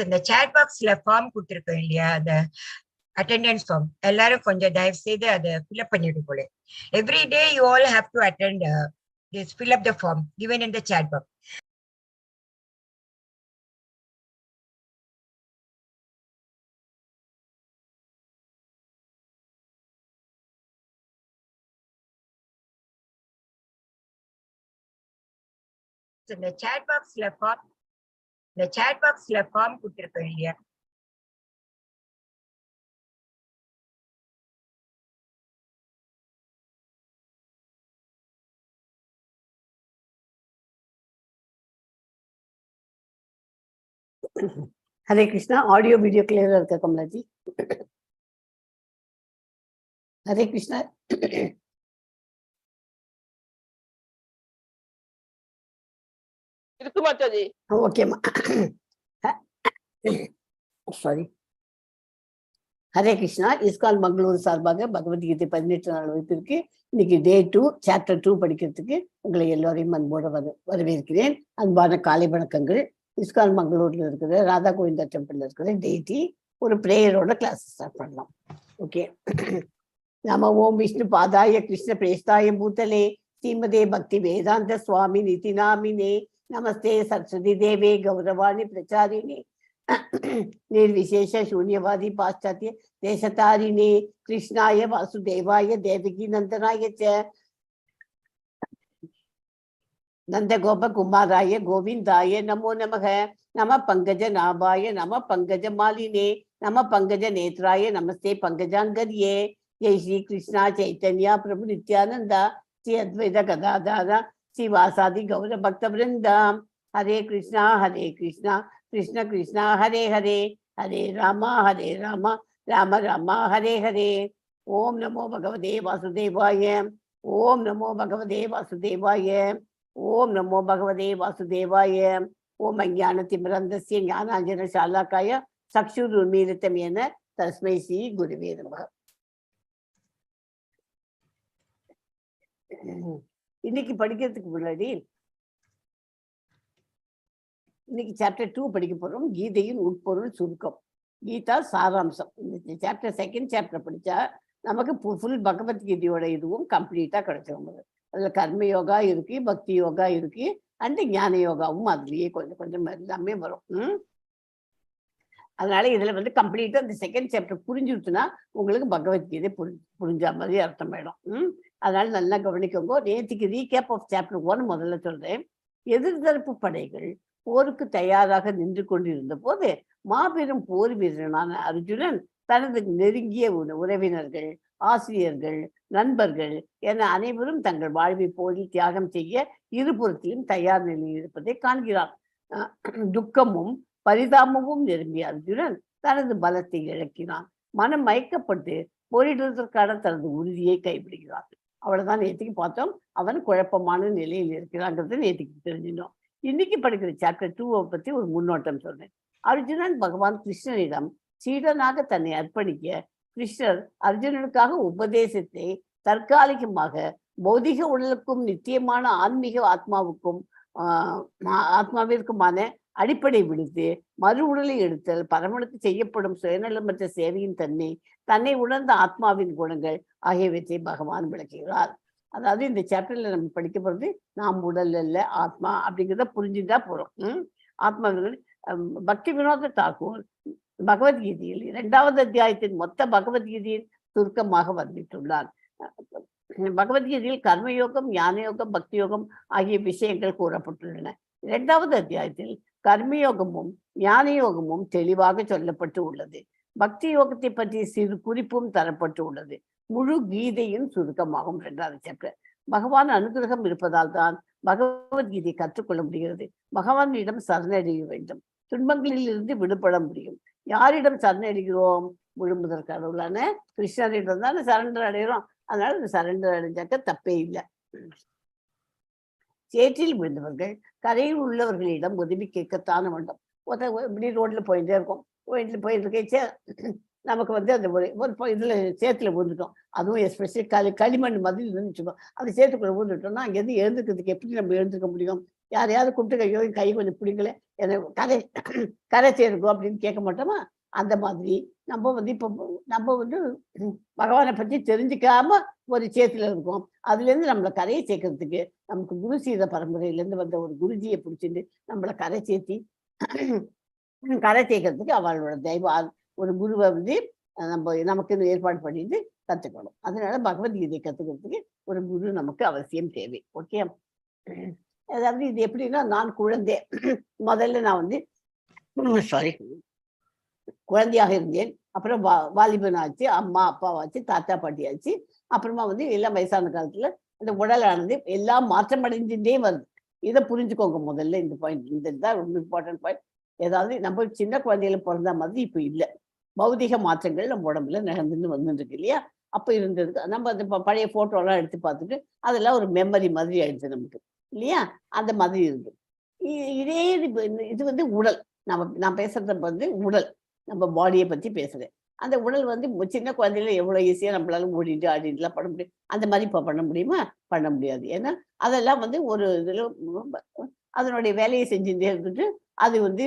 இந்த chat boxல ஃபார்ம் கொடுத்திருக்கோம் இல்லையா, அந்த attendance form எல்லாரும் கொஞ்சம் தயவு செய்து அதை fill up பண்ணிடு போல. Every day you all have to attend this, fill up the form given in the chat box. இந்த chat boxல ஃபார்ம் கொடுத்திருக்கோம் இல்லையா, Hare Krishna. Audio video clear है Kamala ji? Hare Krishna. Mataji. Okay sorry. Hare Krishna. ISKCON Mangalore சார்பாக பகவத்கீதை 18 நாள் வகுப்பிற்கு இன்னைக்கு டே 2 சாப்டர் 2 படிக்கிறதுக்கு உங்களை எல்லாரையும் அன்போடு வரவேற்கிறேன். அன்பான காலை வணக்கங்கள். இஸ்கான் மங்களூர்ல இருக்கிற ராதா கோவிந்தா டெம்பிள்ல இருக்கிற டெய்டி ஒரு பிரேயரோட கிளாஸ் ஸ்டார்ட் பண்ணலாம். ஓகே. நம ஓம் விஷ்ணு பாதாய கிருஷ்ண பிரேஷ்டாய பூதலே ஸ்ரீமதே பக்தி வேதாந்த சுவாமி நிதி நாமினே நமஸ்தே சரஸ்வதி தேவே கௌரவாணி பிரச்சாரிணே निर्विशेष शून्यवादी पाश्चात्य देशतारिणे कृष्णाय वासुदेवाय देवकी नंदनाय च नंद गोप कुमाराय गोविंदाय नमो नमः. नमः पंकज नाभाय नमः पंकज मालिने नमः पंकज नेत्राय नमस्ते पंकजांगर्ये. जय श्री कृष्णा चैतन्य प्रभु नित्यानंद श्री अद्वैत गदाधर श्री वासादि गौर भक्त वृंदा. हरे कृष्णा कृष्ण कृष्ण हरे हरे हरे राम राम राम हरे हरे. ओम नमो भगवते वासुदेवाय. ओम नमो भगवते वासुदेवाय. ओम नमो भगवते वासुदेवाय. ओम अज्ञानतिमिरन्धस्य ज्ञानाञ्जनशालाकाय चक्षुरुन्मीलितं येन तस्मै श्री गुरुवे नमः. இன்னைக்கு படிக்கிறதுக்கு முன்னாடி இன்னைக்கு சாப்டர் 2 படிக்க போறோம். கீதையின் உட்பொருள் சுருக்கம், கீதா சாராம்சம். இந்த சாப்டர் செகண்ட் சாப்டர் படிச்சா நமக்கு ஃபுல் பகவத்கீதையோட இதுவும் கம்ப்ளீட்டா கிடைச்சிடும். அதுல கர்ம யோகா இருக்கு, பக்தி யோகா இருக்கு, அண்ட் ஞான யோகாவும் அதுலயே கொஞ்சம் கொஞ்சம் எல்லாமே வரும். அதனால இதுல கம்ப்ளீட்டா இந்த செகண்ட் சாப்டர் புரிஞ்சுட்டுனா உங்களுக்கு பகவத்கீதை புரிஞ்ச மாதிரி அர்த்தமாயிடும். அதனால நல்லா கவனிக்கோங்க. நேற்றுக்கு ரீகேப் ஆஃப் சாப்டர் 1 முதல்ல சொல்றேன். எதிர்த்தரப்பு படைகள் போருக்கு தயாராக நின்று கொண்டிருந்த போது மாபெரும் போர் வீரனான அர்ஜுனன் தனது நெருங்கிய உறவினர்கள், ஆசிரியர்கள், நண்பர்கள் என அனைவரும் தங்கள் வாழ்வை போரில் தியாகம் செய்ய இருபுறத்திலும் தயார் நிலையில் இருப்பதை காண்கிறான். துக்கமும் பரிதாபமும் நிரம்பிய அர்ஜுனன் தனது பலத்தை இழக்கிறான். மனம் மயக்கப்பட்டு போரிடுவதற்கான தனது உறுதியை கைவிடுகிறான். அவ்வளவுதான் நேற்றுக்கு பார்த்தோம். அவன் குழப்பமான நிலையில் இருக்கிறாங்கிறது நேற்றுக்கு தெரிஞ்சினோம். இன்னைக்கு படிக்கிற சாப்டர் 2 பத்தி ஒரு முன்னோட்டம் சொல்றேன். அர்ஜுனன் பகவான் கிருஷ்ணனிடம் சீடனாக தன்னை அர்ப்பணிக்க கிருஷ்ணர் அர்ஜுனனுக்காக உபதேசத்தை தற்காலிகமாக பௌதிக உடலுக்கும் நித்தியமான ஆன்மீக ஆத்மாவிற்குமான அடிப்படை விடுத்து மறு உடலை எடுத்தல், பரமனுக்கு செய்யப்படும் சுயநலமற்ற சேவையின் தன்னை உணர்ந்த ஆத்மாவின் குணங்கள் ஆகியவற்றை பகவான் விளக்குகிறார். அதாவது இந்த சாப்டர்ல நம்ம படிக்க போறது நாம் உடல் அல்ல ஆத்மா அப்படிங்கிறத புரிஞ்சுட்டா போறோம். ஆத்மாவின் பக்தி வினோத தாக்கூர் பகவத்கீதையில் 2வது அத்தியாயத்தின் மொத்த பகவத்கீதையின் சுருக்கமாக வர்ணித்துள்ளார். பகவத்கீதையில் கர்மயோகம், ஞான யோகம், பக்தி யோகம் ஆகிய விஷயங்கள் கூறப்பட்டுள்ளன. 2வது அத்தியாயத்தில் கர்மயோகமும் ஞான யோகமும் தெளிவாக சொல்லப்பட்டு உள்ளது. பக்தி யோகத்தை பற்றி சிறு குறிப்பும் தரப்பட்டு உள்ளது. முழு கீதையின் சுருக்கமாகும் 2வது சாப்டர். பகவான் அனுகிரகம் இருப்பதால் தான் பகவத்கீதை கற்றுக்கொள்ள முடிகிறது. பகவானிடம் சரணடைய வேண்டும், துன்பங்களில் இருந்து விடுபட முடியும். யாரிடம் சரணடைகிறோம்? முழுமுதற் கடவுளான கிருஷ்ணரிடம் தான் சரண்டர் அடைகிறோம். அதனால சரண்டர் அடைஞ்சாக்க தப்பே இல்லை. சேற்றில் விழுந்தவர்கள் கரையில் உள்ளவர்களிடம் உதவி கேட்கத்தான வேண்டும். இப்படி ரோட்ல போயிட்டே இருக்கோம். போயிட்டு இருக்கே நமக்கு அந்த ஒரு இதுல சேத்துல விழுந்துட்டோம். அதுவும் எஸ்பெஷலி களிமண் மாதிரி இருந்துச்சுக்கோ. அந்த சேத்துக்குள்ள விழுந்துட்டோம்னா அங்கேருந்து எழுந்துக்கிறதுக்கு எப்படி நம்ம எழுந்துக்க முடியும்? யாரையாவது கூப்பிட்டு ஐயோ கை கொஞ்சம் பிடிக்கல எனக்கு கரை சேருக்கும் அப்படின்னு கேட்க மாட்டோமா? அந்த மாதிரி நம்ம வந்து இப்போ நம்ம வந்து பகவானை பற்றி தெரிஞ்சுக்காம ஒரு சேத்துல இருக்கோம். அதுல இருந்து நம்மளை கரையை சேர்க்கறதுக்கு நமக்கு குரு சீத பரம்பரையில இருந்து வந்த ஒரு குருஜியை பிடிச்சிட்டு நம்மளை கரை சேர்த்தி கரை சேர்க்கறதுக்கு அவளோட தெய்வம் ஒரு குருவை வந்து நமக்கு ஏற்பாடு பண்ணிட்டு கத்துக்கணும். அதனால பகவத்கீதை கத்துக்கிறதுக்கு ஒரு குரு நமக்கு அவசியம் தேவை. ஓகே, அதாவது இது எப்படின்னா, நான் குழந்தை முதல்ல நான் வந்து குழந்தையாக இருந்தேன். அப்புறம் வாலிபன் ஆச்சு, அம்மா அப்பாவாச்சு, தாத்தா பாட்டி ஆச்சு. அப்புறமா வந்து எல்லாம் வயசான காலத்துல அந்த உடலானது எல்லாம் மாற்றம் அடைஞ்சுட்டே வருது. இதை புரிஞ்சுக்கோங்க முதல்ல. இந்த பாயிண்ட், இதுதான் ரொம்ப இம்பார்ட்டன்ட் பாயிண்ட். ஏதாவது நம்ம சின்ன குழந்தையில பிறந்த மாதிரி இப்ப இல்லை. பௌதிக மாற்றங்கள் நம்ம உடம்புல நடந்துன்னு வந்துருக்கு இல்லையா? அப்ப இருந்ததுக்கு நம்ம அந்த பழைய போட்டோ எல்லாம் எடுத்து பார்த்துட்டு அதெல்லாம் ஒரு மெமரி மாதிரி ஆயிடுச்சு நமக்கு இல்லையா? அந்த மாதிரி இருக்கு. இதே இது வந்து உடல். நான் பேசுறது வந்து உடல், நம்ம பாடியை பத்தி பேசுறேன். அந்த உடல் வந்து சின்ன குழந்தையில எவ்வளவு ஈஸியா நம்மளால ஓடிட்டு ஆடிட்டுலாம் பண்ண முடியும். அந்த மாதிரி இப்ப பண்ண முடியுமா? பண்ண முடியாது. ஏன்னா அதெல்லாம் வந்து ஒரு இதுல அதனுடைய வேலையை செஞ்சுட்டே இருந்துட்டு அது வந்து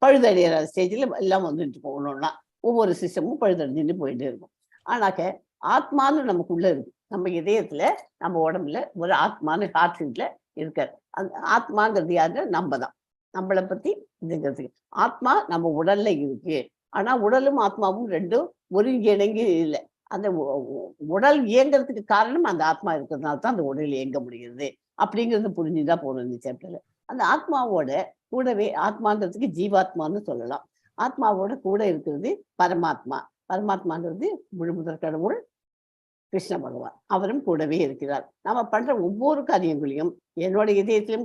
பழுதடைகிற ஸ்டேஜ்ல எல்லாம் வந்துட்டு போகணும்னா ஒவ்வொரு சிஸ்டமும் பழுதடைஞ்சுட்டு போயிட்டே இருக்கும். ஆனாக்க ஆத்மான்னு நமக்குள்ள இருக்கு. நம்ம இதயத்துல, நம்ம உடம்புல ஒரு ஆத்மான்னு ஹார்ட்ல இருக்காரு. அந்த ஆத்மாங்கிறது யாரு? நம்ம தான். நம்மளை பத்தி இதுங்கிறதுக்கு ஆத்மா நம்ம உடல்ல இருக்கு. ஆனா உடலும் ஆத்மாவும் ரெண்டும் ஒருங்கிணைங்கி இல்லை. அந்த உடல் இயங்கிறதுக்கு காரணம் அந்த ஆத்மா இருக்கிறதுனால தான் அந்த உடல் இயங்க முடிகிறது அப்படிங்கிறது புரிஞ்சுதான் போகணும் இந்த சாப்டர்ல. அந்த ஆத்மாவோட கூடவே, ஆத்மாங்கிறதுக்கு ஜீவாத்மான்னு சொல்லலாம். ஆத்மாவோட கூட இருக்கிறது பரமாத்மா. பரமாத்மாங்கிறது முழு முதற் கடவுள் கிருஷ்ண பகவான். அவரும் கூடவே இருக்கிறார். நம்ம பண்ற ஒவ்வொரு காரியங்களையும் என்னோட இதயத்திலும்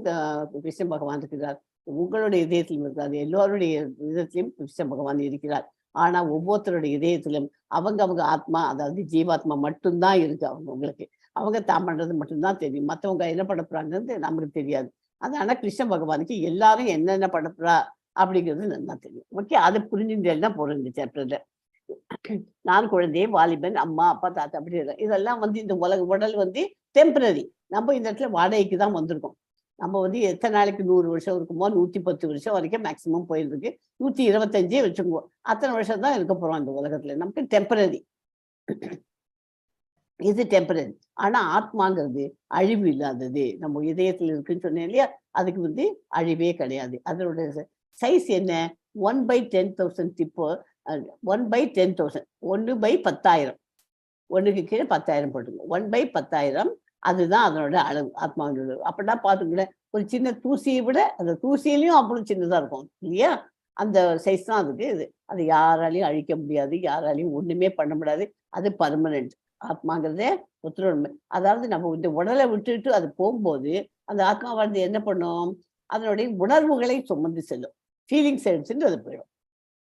கிருஷ்ண பகவான் இருக்கிறார், உங்களுடைய இதயத்திலும் இருக்கிறார், எல்லோருடைய இதயத்திலும் கிருஷ்ண பகவான் இருக்கிறார். ஆனா ஒவ்வொருத்தருடைய இதயத்திலும் அவங்க ஆத்மா, அதாவது ஜீவாத்மா மட்டும்தான் இருக்கு. அவங்களுக்கு தான் பண்றது மட்டும்தான் தெரியும். மற்றவங்க என்ன பண்ண போறாங்கிறது நமக்கு தெரியாது. அதனால கிருஷ்ண பகவானுக்கு எல்லாரும் என்னென்ன பண்ண போறா அப்படிங்கிறது நல்லா தெரியும். ஓகே, அதை புரிஞ்சுட்டேன்னா போறோம் இந்த சாப்டர்ல. நான் குழந்தை, வாலிபன், அம்மா அப்பா தாத்தா அப்படி இதெல்லாம் வந்து இந்த உடல் வந்து டெம்பரரி. நம்ம இந்த இடத்துல வாடகைக்கு தான் வந்திருக்கோம். நம்ம வந்து எத்தனை நாளைக்கு 100 வருஷம் இருக்குமோ, 110 வருஷம் வரைக்கும் மேக்சிமம் போயிருக்கு. 125 வச்சுக்குவோம். அத்தனை வருஷம் தான் இருக்க போறோம் இந்த உலகத்துல. நமக்கு டெம்பரரி, இது டெம்பரரி. ஆனா ஆத்மாங்கிறது அழிவு இல்லாதது. நம்ம இதயத்துல இருக்குன்னு சொன்னேன் இல்லையா? அதுக்கு வந்து அழிவே கிடையாது. அதோட சைஸ் என்ன? 1/10,000 இப்போ 1/10,000, 1/10,000. ஒன்றுக்கு கீழே 10,000 போட்டுங்க. 1/10,000 அதுதான் அதனோட அளவு, ஆத்மாவோட. அப்படின்னா பாத்துங்களேன், ஒரு சின்ன தூசியை விட அந்த தூசியிலையும் அவ்வளவு சின்னதா இருக்கும் இல்லையா? அந்த சைஸ் தான் அதுக்கு. இது அது யாராலையும் அழிக்க முடியாது, யாராலையும் ஒண்ணுமே பண்ண முடியாது. அது பர்மனன்ட். ஆத்மாங்கிறதே உத்தரவுண்மை. அதாவது நம்ம இந்த உடலை விட்டுட்டு அது போகும்போது அந்த ஆத்மா வந்து என்ன பண்ணும்? அதனுடைய உணர்வுகளை சுமந்து செல்லும். ஃபீலிங்ஸ் எடுத்துட்டு அது போயிடும்.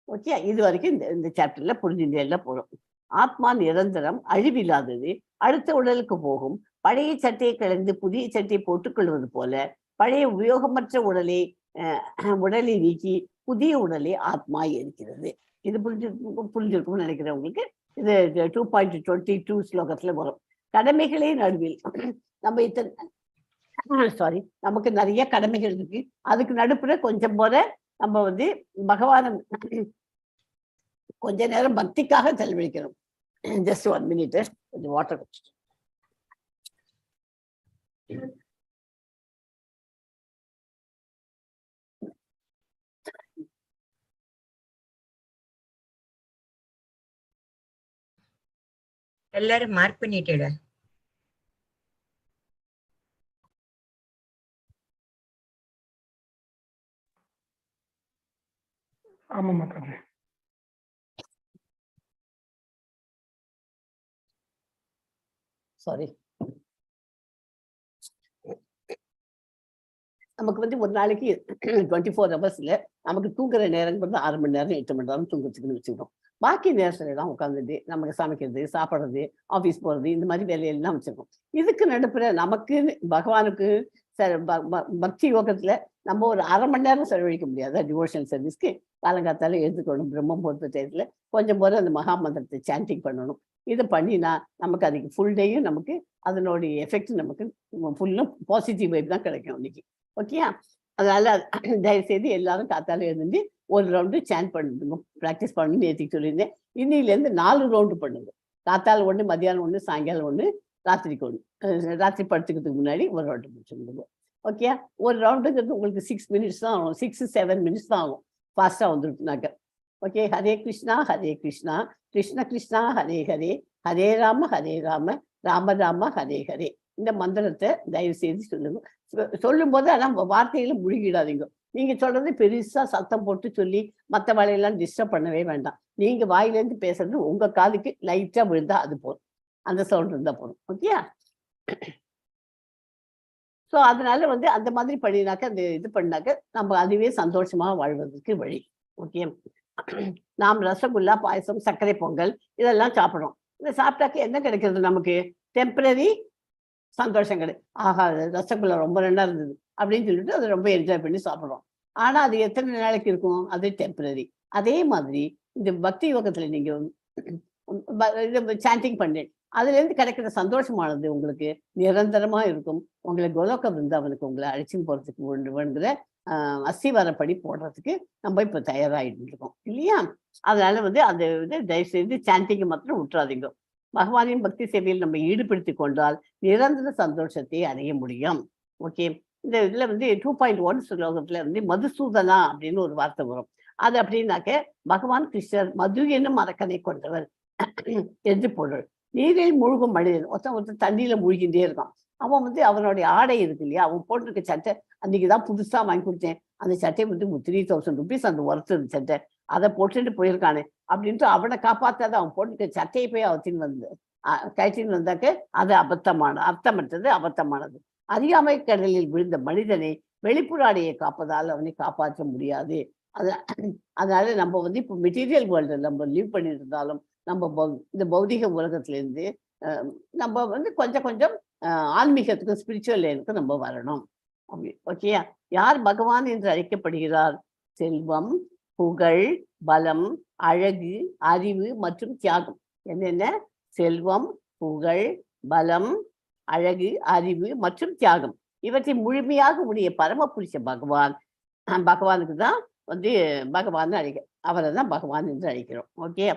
ஓகே, இது வரைக்கும் இந்த சாப்டர்ல புரிஞ்சுட்டே போறோம். ஆத்மா நிரந்தரம், அழிவில்லாதது, அடுத்த உடலுக்கு போகும். பழைய சட்டையை கலந்து புதிய சட்டையை போட்டுக்கொள்வது போல பழைய உபயோகமற்ற உடலை நீக்கி புதிய உடலை ஆத்மா இருக்கிறது. இது புரிஞ்சிருக்கும்னு நினைக்கிறேன் உங்களுக்கு. இது 2.22 ஸ்லோகத்துல வரும். கடமைகளே நடுவில் நம்ம நமக்கு நிறைய கடமைகள் இருக்கு. அதுக்கு நடுப்புற கொஞ்சம் போல நம்ம வந்து பகவான கொஞ்ச நேரம் பக்திக்காக செலவழிக்கணும். ஜஸ்ட் 1 minute, கொஞ்சம் வாட்டர். எல்லாரும் மார்க் பண்ணிட்டேடா. ஆமா மாதாஜி. சாரி, நமக்கு வந்து ஒரு நாளைக்கு 24 ஹவர்ஸ்ல நமக்கு தூங்குற நேரங்கிறது 6 மணி நேரம் 8 மணி நேரம் தூங்குறதுக்குன்னு வச்சுக்கிட்டோம். பாக்கி நேரத்துல தான் உட்காந்துட்டு நமக்கு சமைக்கிறது, சாப்பிட்றது, ஆஃபீஸ் போறது, இந்த மாதிரி வேலையெல்லாம் வச்சிருக்கோம். இதுக்கு நடுப்புற நமக்கு பகவானுக்கு பக்தி யோகத்துல நம்ம ஒரு அரை மணி நேரம் செலவழிக்க முடியாதா டிவோஷன் சர்வீஸ்க்கு? காலங்காத்தால எழுந்துக்கணும், பிரம்ம முகூர்த்த டயத்துல கொஞ்சம் போது அந்த மகா மந்திரத்தை சாண்டிங் பண்ணணும். இது பண்ணினா நமக்கு அதுக்கு ஃபுல் டேயும் நமக்கு அதனுடைய எஃபெக்ட் நமக்கு ஃபுல்லும் பாசிட்டிவ் வைப் தான் கிடைக்கும் இன்னைக்கு. ஓகேயா? அதனால தயவுசெய்து எல்லாரும் காத்தால எழுந்து ஒரு ரவுண்டு சாண்ட் பண்ணுங்க, ப்ராக்டிஸ் பண்ணணும்னு நேற்றுக்கு சொல்லியிருந்தேன். இன்னிலேருந்து 4 ரவுண்டு பண்ணுங்க. காத்தால ஒன்று, மத்தியானம் ஒன்று, சாயங்காலம் ஒன்று, ராத்திரிக்கு ஒன்று. ராத்திரி படுத்துக்கிறதுக்கு முன்னாடி ஒரு ரவுண்டு முடிச்சுருங்க. ஓகே? ஒரு ரவுண்டுங்கிறது உங்களுக்கு 6 மினிட்ஸ் தான் ஆகும், 6-7 மினிட்ஸ் தான் ஆகும் ஃபாஸ்ட்டாக வந்துருக்குனாக்க. ஓகே? ஹரே கிருஷ்ணா ஹரே கிருஷ்ணா கிருஷ்ண கிருஷ்ணா ஹரே ஹரே ஹரே ராம ராம ராம ஹரே ஹரே. இந்த மந்திரத்தை தயவு செய்து சொல்லுங்க. சொல்லும் போது ஆனால் வார்த்தைகளை முழுகிடாதீங்க. நீங்க சொல்றது பெருசா சத்தம் போட்டு சொல்லி மற்ற வேலையெல்லாம் டிஸ்டர்ப் பண்ணவே வேண்டாம். நீங்க வாயிலேருந்து பேசுறது உங்க காதுக்கு லைட்டா விழுந்தா அது போதும், அந்த சவுண்ட் இருந்தா போதும். ஓகேயா? ஸோ அதனால அந்த மாதிரி பண்ணினாக்க, அந்த இது பண்ணாக்க நம்ம அதுவே சந்தோஷமா வாழ்வதற்கு வழி. ஓகே? நாம் ரசகுல்லா, பாயசம், சர்க்கரை பொங்கல் இதெல்லாம் சாப்பிட்றோம். இதை சாப்பிட்டாக்க என்ன கிடைக்கிறது நமக்கு? டெம்பரரி சந்தோஷம் கிடையாது. ஆஹா, ரசகுல்லா ரொம்ப நல்லா இருந்தது அப்படின்னு சொல்லிட்டு அதை ரொம்ப என்ஜாய் பண்ணி சாப்பிட்றோம். ஆனா அது எத்தனை நாளைக்கு இருக்கும்? அது டெம்பரரி. அதே மாதிரி இந்த பக்தி யோகத்துல நீங்க சாண்டிங் பண்ணேன், அதுல இருந்து கிடைக்கிற சந்தோஷமானது உங்களுக்கு நிரந்தரமா இருக்கும். உங்களை கோலோக பிருந்தாவனுக்கு உங்களை அழைச்சின்னு போறதுக்கு வேண்டுகிற அஸ்திவாரப்படி போடுறதுக்கு நம்ம இப்ப தயாராகிட்டு இருக்கோம் இல்லையா? அதனால அந்த தயவு செய்து சாண்டிங்கை மாத்திரம் விட்டுறாதீங்க. பகவானின் பக்தி சேவையில் நம்ம ஈடுபடுத்தி கொண்டால் நிரந்தர சந்தோஷத்தை அடைய முடியும். ஓகே? இந்த இதுல 2.1 ஸ்லோகத்துல மதுசூதனா அப்படின்னு ஒரு வார்த்தை வரும். அது அப்படின்னாக்க பகவான் கிருஷ்ணர் மது என்னும் அரக்கனை கொண்டவர் என்று பொருள். நீரில் மூழ்கும் மனிதன் ஒருத்தன் தண்ணியில மூழ்கின்றே இருக்கான். அவன் அவனுடைய ஆடை இருக்கு இல்லையா, அவன் போட்டிருக்க சட்டை அன்னைக்குதான் புதுசா வாங்கி கொடுத்தேன், அந்த சட்டை 3,000 rupees அந்த ஒர்த்து சட்டை, அதை போட்டுட்டு போயிருக்கானே அப்படின்ட்டு அவனை காப்பாத்தாத அவன் போட்டுருக்க சட்டையை போய் அவத்தின்னு கழிச்சின்னு வந்தாக்க அது அர்த்தமற்றது, அபத்தமானது. அறியாமை கடலில் விழுந்த மனிதனை வெளிப்புற ஆடையை காப்பதால் அவனை காப்பாற்ற முடியாது. அதனால நம்ம இப்போ மெட்டீரியல் வேர்ல்டு நம்ம லீவ் பண்ணிட்டு இருந்தாலும் நம்ம இந்த பௌதிக உலகத்துல இருந்து நம்ம கொஞ்சம் கொஞ்சம் ஆன்மீகத்துக்கும் ஸ்பிரிச்சுவல் லைனுக்கும் நம்ம வரணும். ஓகேயா? யார் பகவான் என்று அழைக்கப்படுகிறார்? செல்வம், புகழ், பலம், அழகு, அறிவு மற்றும் தியாகம். என்னென்ன? செல்வம், புகழ், பலம், அழகு, அறிவு மற்றும் தியாகம். இவற்றை முழுமையாக உடைய பரம புருஷ பகவானுக்கு தான் பகவான் அவரை தான் பகவான் என்று அழைக்கிறோம். ஓகே?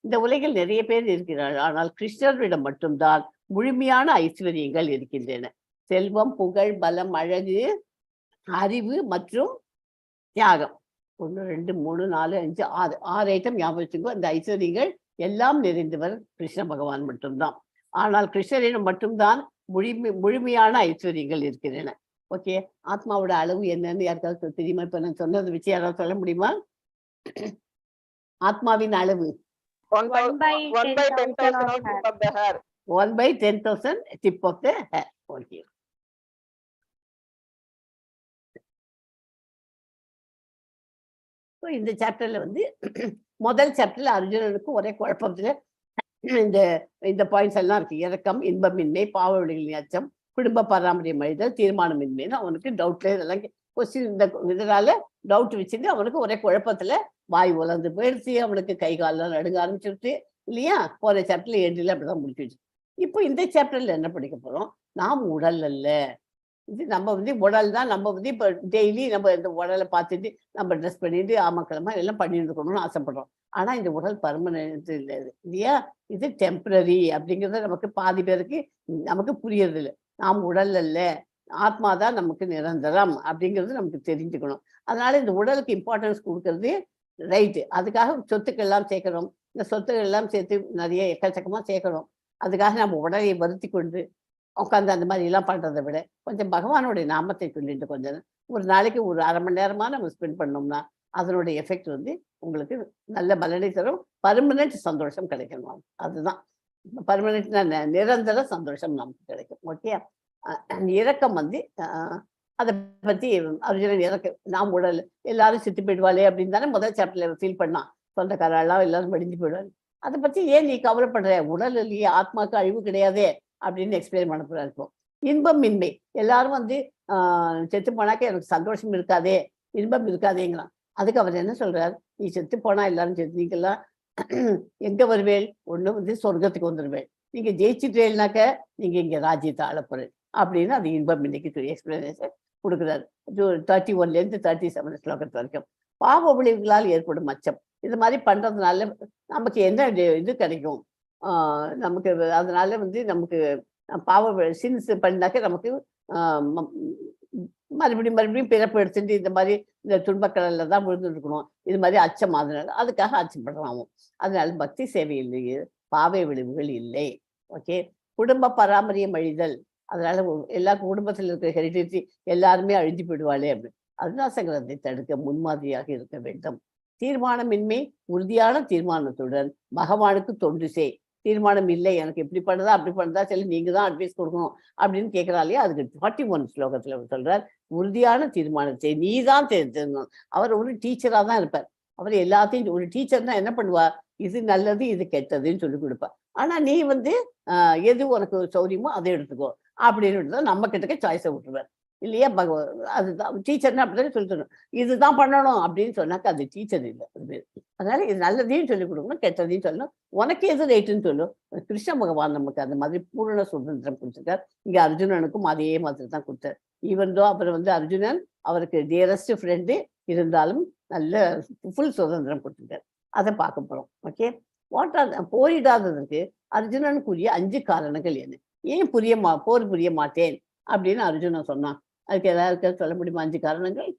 இந்த உலகில் நிறைய பேர் இருக்கிறார்கள், ஆனால் கிருஷ்ணரிடம் மட்டும்தான் முழுமையான ஐஸ்வர்யங்கள் இருக்கின்றன. செல்வம், புகழ், பலம், அழகு, அறிவு மற்றும் தியாகம். 1 2 3 4 5 6 ஐட்டம் ஞாபகம் வச்சுக்கோ. அந்த ஐஸ்வர்யங்கள் எல்லாம் நிறைந்தவர் கிருஷ்ண பகவான் மட்டும்தான். ஆனால் கிருஷ்ணரிடம் மட்டும்தான் முழுமையான ஐஸ்வர்யங்கள் இருக்கின்றன. ஓகே? ஆத்மாவோட அளவு என்னன்னு யாருக்காவது தெரியுமா? இப்ப நான் சொன்னதை வச்சு யாராவது சொல்ல முடியுமா? ஆத்மாவின் அளவு 1/10,000 tip of the hair. Okay. இந்த சாப்டர்ல முதல் சாப்டர்ல அர்ஜுனனுக்கு ஒரே குழப்பத்துல இந்த பாயிண்ட்ஸ் எல்லாம் இருக்கு. இரக்கம், இன்பமின்மை, பாவவழிகளின் அச்சம், குடும்ப பராமரியம் அழிதல், தீர்மானமின்மைன்னு அவனுக்கு டவுட்ல இதெல்லாம் கொஸ்டின் இதனால டவுட் வச்சுட்டு அவனுக்கு ஒரே குழப்பத்துல வாய் உலர்ந்து போயிடுச்சு, அவனுக்கு கை காலெல்லாம் நடுங்க ஆரம்பிச்சுட்டு இல்லையா? போற சாப்டர்ல எண்டில் அப்படிதான் முடிச்சு. இப்போ இந்த சாப்டர்ல என்ன படிக்க போறோம்? நாம் உடல் அல்ல. இது நம்ம உடல் தான். நம்ம இப்போ டெய்லி நம்ம இந்த உடலை பார்த்துட்டு நம்ம ட்ரெஸ் பண்ணிட்டு ஆமக்கிழமை எல்லாம் பண்ணிட்டு இருக்கணும்னு ஆசைப்படுறோம். ஆனா இந்த உடல் பர்மனன்ட் இல்லை இல்லையா? இது டெம்பரரி அப்படிங்கிறத நமக்கு பாதி பேருக்கு நமக்கு புரியறது இல்லை. நாம் உடல் அல்ல, ஆத்மா தான் நமக்கு நிரந்தரம் அப்படிங்கிறது நமக்கு தெரிஞ்சுக்கணும். அதனால இந்த உடலுக்கு இம்பார்ட்டன்ஸ் கொடுக்கறது ரைட்டு. அதுக்காக சொத்துக்கள் எல்லாம் சேர்க்கணும். இந்த சொத்துக்கள் எல்லாம் சேர்த்து நிறைய எக்கச்சக்கமா சேர்க்கணும். அதுக்காக நம்ம உடலை வருத்தி கொண்டு உட்காந்து அந்த மாதிரி எல்லாம் பண்றதை விட கொஞ்சம் பகவானுடைய நாமத்தை சொல்லிட்டு கொஞ்சம் ஒரு நாளைக்கு ஒரு அரை மணி நேரமா நம்ம ஸ்பெண்ட் பண்ணோம்னா அதனுடைய எஃபெக்ட் உங்களுக்கு நல்ல பலனை தரும். பர்மனன்ட் சந்தோஷம் கிடைக்கணும். அதுதான் பர்மனன்ட் நிரந்தர சந்தோஷம் நமக்கு கிடைக்கும். ஓகே? இரக்கம் அதை பத்தி அர்ஜுனன் இறக்க நாம் உடல் எல்லாரும் சித்து போயிடுவாளே அப்படின்னு தானே முதல் சாப்டர்ல ஃபீல் பண்ணான். சொந்தக்காரெல்லாம் எல்லாரும் வெடிஞ்சு போயிடுவாரு. அதை பத்தி ஏன் நீ கவலைப்படுற? உடல் இல்லையே, ஆத்மாக்கு அழிவு கிடையாதே அப்படின்னு எக்ஸ்பிளைன் பண்ண போறா இருக்கும். இன்பமின்மை. எல்லாரும் வந்து செத்து போனாக்க எனக்கு சந்தோஷம் இருக்காதே, இன்பம் இருக்காதேங்களாம். அதுக்கு அவர் என்ன சொல்றார், நீ செத்து போனா எல்லாரும் செத்து நீங்கெல்லாம் எங்க வருவேள்? ஒண்ணு வந்து சொர்க்கத்துக்கு வந்துடுவேள். நீங்க ஜெயிச்சுட்டேன்னாக்க நீங்க இங்க ராஜ்யத்தை ஆளப்போறேன் அப்படின்னு அது இன்பம் இன்னைக்கு எக்ஸ்பிளனேஷன் கொடுக்குறாரு. 31 37 ஸ்லோகத்து வரைக்கும். பாவ விளைவுகளால் ஏற்படும் அச்சம். இது மாதிரி பண்றதுனால நமக்கு என்ன இது கிடைக்கும்? நமக்கு அதனால வந்து நமக்கு பாவ சின்ஸ் பண்ணாக்க நமக்கு மறுபடியும் பிறப்பு எடுத்துட்டு இந்த மாதிரி இந்த துன்பக்கடல்ல தான் விழுந்துட்டு இருக்கணும். இது மாதிரி அச்சம், அதனால அதுக்காக அச்சப்படுறாங்க. அதனால பக்தி சேவையிலேயே பாவை விளைவுகள் இல்லை. ஓகே. குடும்ப பராமரியம் அழிதல். அதனால எல்லா குடும்பத்தில் இருக்கிற ஹெரிடிட்டி எல்லாருமே அழிஞ்சு போயிடுவாளே அப்படின்னு அருணாசங்கரத்தை தடுக்க முன்மாதிரியாக இருக்க வேண்டும். தீர்மானமின்மை. உறுதியான தீர்மானத்துடன் பகவானுக்கு தொண்டு செய். தீர்மானம் இல்லை, எனக்கு இப்படி பண்ணுதா அப்படி பண்ணுதா, சரி நீங்க தான் அட்வைஸ் கொடுக்கணும் அப்படின்னு கேட்கிறாலே அதுக்கு 41 ஸ்லோகத்துல சொல்றார், உறுதியான தீர்மானத்தை நீ தான் தெரிஞ்சுக்கணும். அவர் ஒரு டீச்சரா தான் இருப்பார். அவர் எல்லாத்தையும் ஒரு டீச்சர் தான் என்ன பண்ணுவார், இது நல்லது இது கெட்டதுன்னு சொல்லி கொடுப்பார். ஆனா நீ வந்து எது உனக்கு சௌரியமோ அதை எடுத்துக்கோ அப்படின்னு தான் நம்ம கிட்டக்க சாய்ஸை விட்டுருவார் இல்லையா. அதுதான் டீச்சர்னா அப்படிதான் சொல்லித்தரணும். இதுதான் பண்ணணும் அப்படின்னு சொன்னாக்க அது டீச்சர் இல்லை. அது அதனால இது நல்லதையும் சொல்லிக் கொடுக்கணும், கெட்டதையும் சொல்லணும். உனக்கு எது ரைட்டுன்னு சொல்லும். கிருஷ்ண பகவான் நமக்கு அந்த மாதிரி பூரண சுதந்திரம் கொடுத்துருக்கார். இங்க அர்ஜுனனுக்கும் அதே மாதிரி தான் கொடுத்தார். ஈவன் தோ அப்புறம் வந்து அர்ஜுனன் அவருக்கு டியரஸ்ட் ஃப்ரெண்டு இருந்தாலும் நல்ல ஃபுல் சுதந்திரம் கொடுத்துருக்கார். அதை பார்க்க போறோம். ஓகே. போரிடாததற்கு அர்ஜுனனுக்குரிய 5 காரணங்கள் என்ன? ஏன் போர் புரிய மாட்டேன் அப்படின்னு அர்ஜுனன் சொன்னான். அதுக்கு ஏதாவது சொல்ல முடியுமா? 5 காரணங்கள்.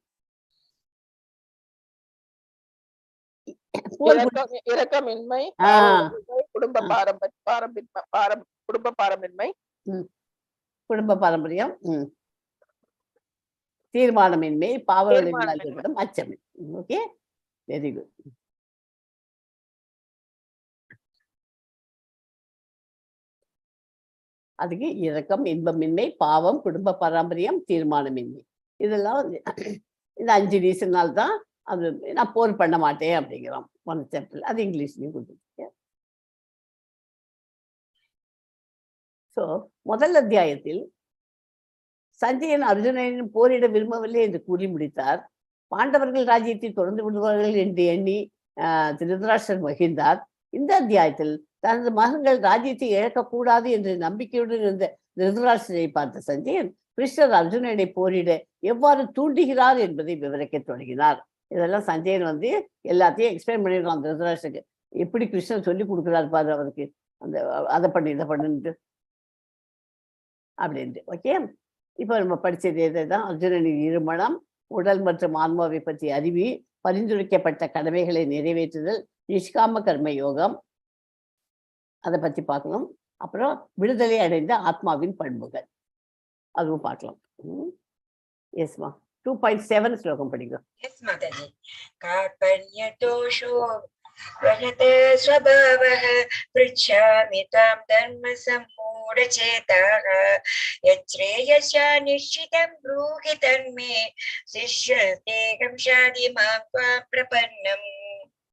இரக்கமின்மை, குடும்ப பாரமின்மை, குடும்ப பாரம்பரியம், தீர்மானமின்மை, பாவம், அச்சமின்மை. Okay, very good. அதுக்கு இரக்கம், இன்பமின்மை, பாவம், குடும்ப பாரம்பரியம், தீர்மானமின்மை. இதெல்லாம் இந்த 5 ரீசனால் தான் அது நான் போர் பண்ண மாட்டேன் அப்படிங்கிறோம். ஒன் சாப்டர் அது இங்கிலீஷ்லயும் கொடுத்துருக்கேன். ஸோ முதல் அத்தியாயத்தில் சஞ்சயன் அர்ஜுனனின் போரிட விரும்பவில்லை என்று கூறி முடித்தார். பாண்டவர்கள் ராஜ்யத்தை தொடர்ந்து விடுவார்கள் என்று எண்ணி திருதராஷ்டிரன் மகிழ்ந்தார். இந்த அத்தியாயத்தில் தனது மகன்கள் ராஜ்யத்தை இழக்கக்கூடாது என்று நம்பிக்கையுடன் இருந்த திருதராஷ்டிரனை பார்த்த சஞ்சயன் கிருஷ்ணர் அர்ஜுனனை போரிட எவ்வாறு தூண்டுகிறார் என்பதை விவரிக்க தொடங்கினார். இதெல்லாம் சஞ்சயன் வந்து எல்லாத்தையும் எக்ஸ்பிளைன் பண்ணிடுறான் திருதராஷ்டிரனுக்கு. எப்படி கிருஷ்ணன் சொல்லி கொடுக்குறாரு பாரு அவருக்கு, அந்த அதை பண்ணு இதை பண்ணுன்ட்டு அப்படின்ட்டு. ஓகே. இப்போ நம்ம படிச்சது எதுதான், அர்ஜுனனின் இருமணம், உடல் மற்றும் ஆன்மாவை பற்றி அறிவி, பரிந்துரைக்கப்பட்ட கடமைகளை நிறைவேற்றுதல், நிஷ்காம கர்ம யோகம், அதை பற்றி பார்க்கணும். அப்புறம் விடுதலை அடைந்த ஆத்மாவின் பண்புகள், அதுவும் பார்க்கலாம். எஸ்மா 2.7 ஸ்லோகம் படிக்கிறோம். எஸ் மாதாஜி. கார்பண்ய தோஷோ வனதே ஸ்வபாவஹ ப்ருச்சாமி தாம் தர்ம சம்மூடசேதஹ யச்ரேயஸ்ய நிஷ்சிதம் ப்ரூஹி தன்மே சிஷ்யஸ்தேகம் ஷாதி மாம் த்வாம் பிரபன்னம்.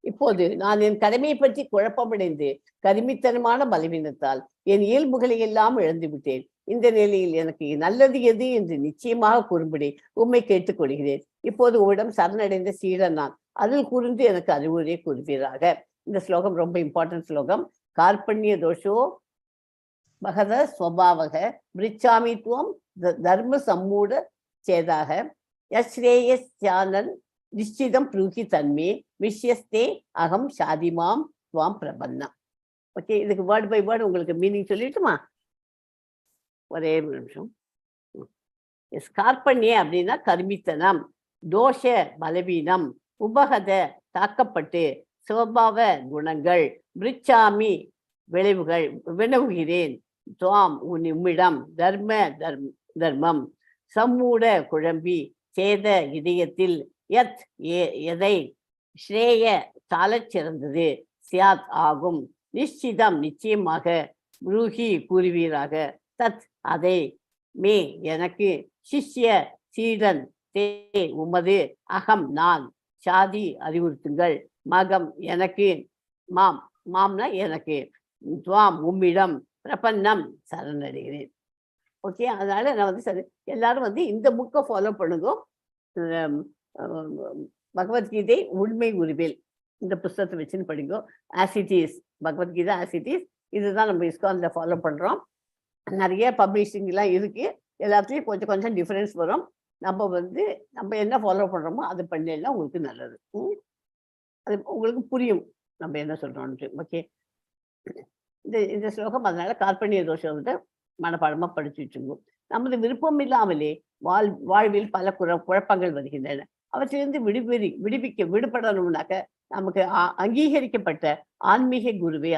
இப்போது நான் என் கடமையை பற்றி குழப்பமடைந்து கருமித்தனமான பலவீனத்தால் என் இயல்புகளை எல்லாம் இழந்து விட்டேன். இந்த நிலையில் எனக்கு நல்லது எது என்று நிச்சயமாக கூறும்படி உம்மை கேட்டுக்கொள்கிறேன். இப்போது உம்மிடம் சரணடைந்த சீடன் நான், அதில் கூர்ந்து எனக்கு அறிவுரை கூறுவீராக. இந்த ஸ்லோகம் ரொம்ப இம்பார்ட்டன்ட் ஸ்லோகம். கார்பண்ய தோஷோ பகத ஸ்வபாவக விருச்சாமித்துவம் தர்ம சம்மூட சேதாக யஸ்ரேயஸ்யானன் நிச்சிதம் ப்ரூஹி தன்மே விஷயஸ்தே அகம் ஷாதிமாம் துவாம் பிரபன்னா. ஓகே, இதுக்கு வேர்ட் பை வேர்டு உங்களுக்கு மீனிங் சொல்லிட்டுமா? ஒரே நிமிஷம். கார்பண்ய அப்படின்னா கர்மித்தனம், தோஷ பலவீனம், உபகத தாக்கப்பட்டு, சுவபாவ குணங்கள், விருச்சாமி விளைவுகள், வினவுகிறேன், துவாம் உம்மிடம், தர்மம், சம்மூட குழம்பி, சேத இதயத்தில், யத் எதை, ஸ்ரேய சாலச் சிறந்தது, சியாத் ஆகும், நிச்சிதம் நிச்சயமாக, ப்ரூஹி கூறுவீராக, தத் அதை, மே எனக்கு, சிஷ்ய சீடன் தே உமது, அகம் நான், சாதி அறிவுறுத்துங்கள், மகம் எனக்கு, மாம்னா எனக்கு, துவாம் உம்மிடம், பிரபன்னம் சரணடைகிறேன். ஓகே, அதனால நான் வந்து சரி எல்லாரும் வந்து இந்த புக்கை ஃபாலோ பண்ணுங்க. பகவத்கீதை உண்மை உருவில் இந்த புஸ்தகத்தை வச்சுன்னு படிங்க. As it is Bhagavad Gita as it is இதுதான் நம்ம இஸ்கான்ல ஃபாலோ பண்றோம். நிறைய பப்ளிஷிங்லாம் இருக்கு, எல்லாத்துலேயும் கொஞ்சம் கொஞ்சம் டிஃபரன்ஸ் வரும். நம்ம வந்து நம்ம என்ன ஃபாலோ பண்றோமோ அது பண்ணலாம் உங்களுக்கு நல்லது. அது உங்களுக்கு புரியும் நம்ம என்ன சொல்றோம்னு. ஓகே, இந்த ஸ்லோகம் அதனால கார்பண்ய தோஷம் வந்து மனப்பாடமா படிச்சு வச்சுங்க. நமது விருப்பம் இல்லாமலே வாழ்வில் பல குழப்பங்கள் வருகின்றன. அவற்றிலிருந்து விடுபடணும்னாக்க நமக்கு அங்கீகரிக்கப்பட்ட ஆன்மீக குருவை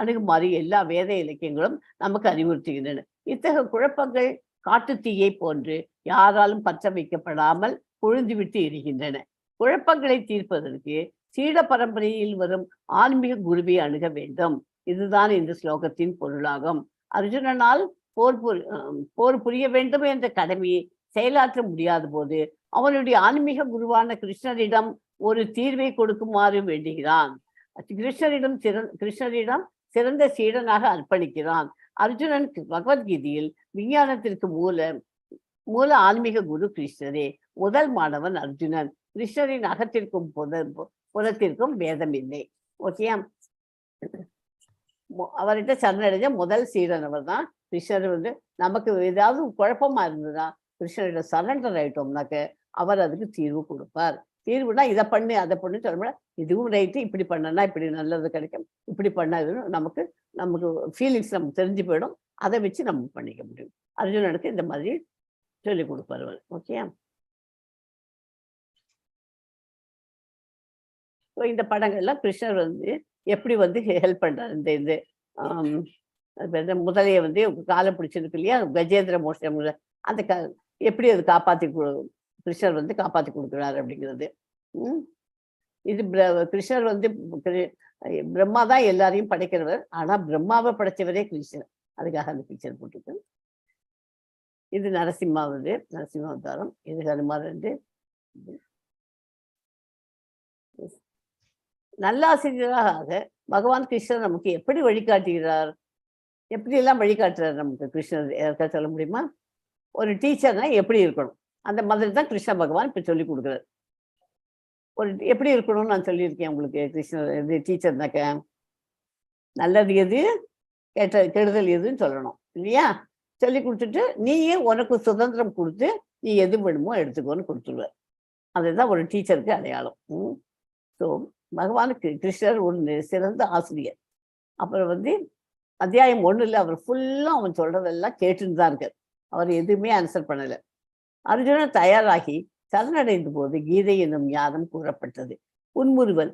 அணுகுமாறு எல்லா வேத இலக்கியங்களும் நமக்கு அறிவுறுத்துகின்றன. இத்தகைய குழப்பங்கள் காட்டு தீயை போன்று யாராலும் பற்ற வைக்கப்படாமல் கொழுந்துவிட்டு எரிகின்றன. குழப்பங்களை தீர்ப்பதற்கு சீட பரம்பரையில் வரும் ஆன்மீக குருவை அணுக வேண்டும். இதுதான் இந்த ஸ்லோகத்தின் பொருளாகும். அர்ஜுனனால் போர் புரிய வேண்டும் என்ற கடமையை செயலாற்ற முடியாத போது அவனுடைய ஆன்மீக குருவான கிருஷ்ணரிடம் ஒரு தீர்வை கொடுக்குமாறு வேண்டுகிறான். கிருஷ்ணரிடம் சிறந்த சீடனாக அர்ப்பணிக்கிறான். அர்ஜுனன் பகவத்கீதையில் விஞ்ஞானத்திற்கு மூல ஆன்மீக குரு கிருஷ்ணரே. முதல் மாணவன் அர்ஜுனன். கிருஷ்ணரின் அகத்திற்கும் புறத்திற்கும் பேதம் இல்லை. ஓகே, அவர்கிட்ட சரணடைஞ்ச முதல் சீடன் அவர் தான் கிருஷ்ணர். வந்து நமக்கு ஏதாவது குழப்பமா இருந்ததுன்னா கிருஷ்ணரிட சரண்டர் ஆயிட்டோம்னாக்க அவர் அதுக்கு தீர்வு கொடுப்பார். தீர்வுனா இதை பண்ணு அதை பண்ணு சொல்ல, இதுவும் ரைட்டு, இப்படி பண்ணனா இப்படி நல்லது கிடைக்கும், இப்படி பண்ணா நமக்கு ஃபீலிங்ஸ் நமக்கு தெரிஞ்சு போயிடும். அதை வச்சு நம்ம பண்ணிக்க முடியும். அர்ஜுனனுக்கு இந்த மாதிரி சொல்லி கொடுப்பார் அவர். ஓகே, இந்த படங்கள்லாம் கிருஷ்ணர் வந்து எப்படி வந்து ஹெல்ப் பண்றாரு. இந்த முதலையை வந்து காலை பிடிச்சிருக்கு இல்லையா, கஜேந்திர மோஷம், அந்த எப்படி அது கிருஷ்ணர் வந்து காப்பாற்றி கொடுக்குறாரு அப்படிங்கிறது. இது கிருஷ்ணர் வந்து பிரம்மா தான் எல்லாரையும் படைக்கிறவர், ஆனா பிரம்மாவை படைச்சவரே கிருஷ்ணர். அதுக்காக அந்த பிக்சர் போட்டுருக்கு. இது நரசிம்ம அவதாரம். இது ஹனுமார். நல்லாசிரியராக பகவான் கிருஷ்ணர் நமக்கு எப்படி வழிகாட்டுகிறார், எப்படி எல்லாம் வழிகாட்டுறாரு நமக்கு கிருஷ்ணர் யாருக்கா சொல்ல முடியுமா? ஒரு டீச்சர்னா எப்படி இருக்கணும், அந்த மாதிரி தான் கிருஷ்ண பகவான் இப்ப சொல்லி கொடுக்குறாரு. ஒரு எப்படி இருக்கணும்னு நான் சொல்லியிருக்கேன் உங்களுக்கு. கிருஷ்ணர் இது டீச்சர்னாக்க நல்லது எது கெடுதல் எதுன்னு சொல்லணும் இல்லையா? சொல்லி கொடுத்துட்டு நீயே உனக்கு சுதந்திரம் கொடுத்து நீ எது வேணுமோ எடுத்துக்கோன்னு கொடுத்துருவார். அதுதான் ஒரு டீச்சருக்கு அடையாளம். ஸோ பகவானுக்கு கிருஷ்ணர் ஒரு சிறந்த ஆசிரியர். அப்புறம் வந்து அத்தியாயம் 1 அவர் ஃபுல்லா அவன் சொல்றதெல்லாம் கேட்டுன்னு தான் இருக்கார். அவர் எதுவுமே ஆன்சர் பண்ணல. அர்ஜுனன் தயாராகி சரணடைந்த போது கீதை என்னும் ஞானம் கூறப்பட்டது. புன்முறுவல்.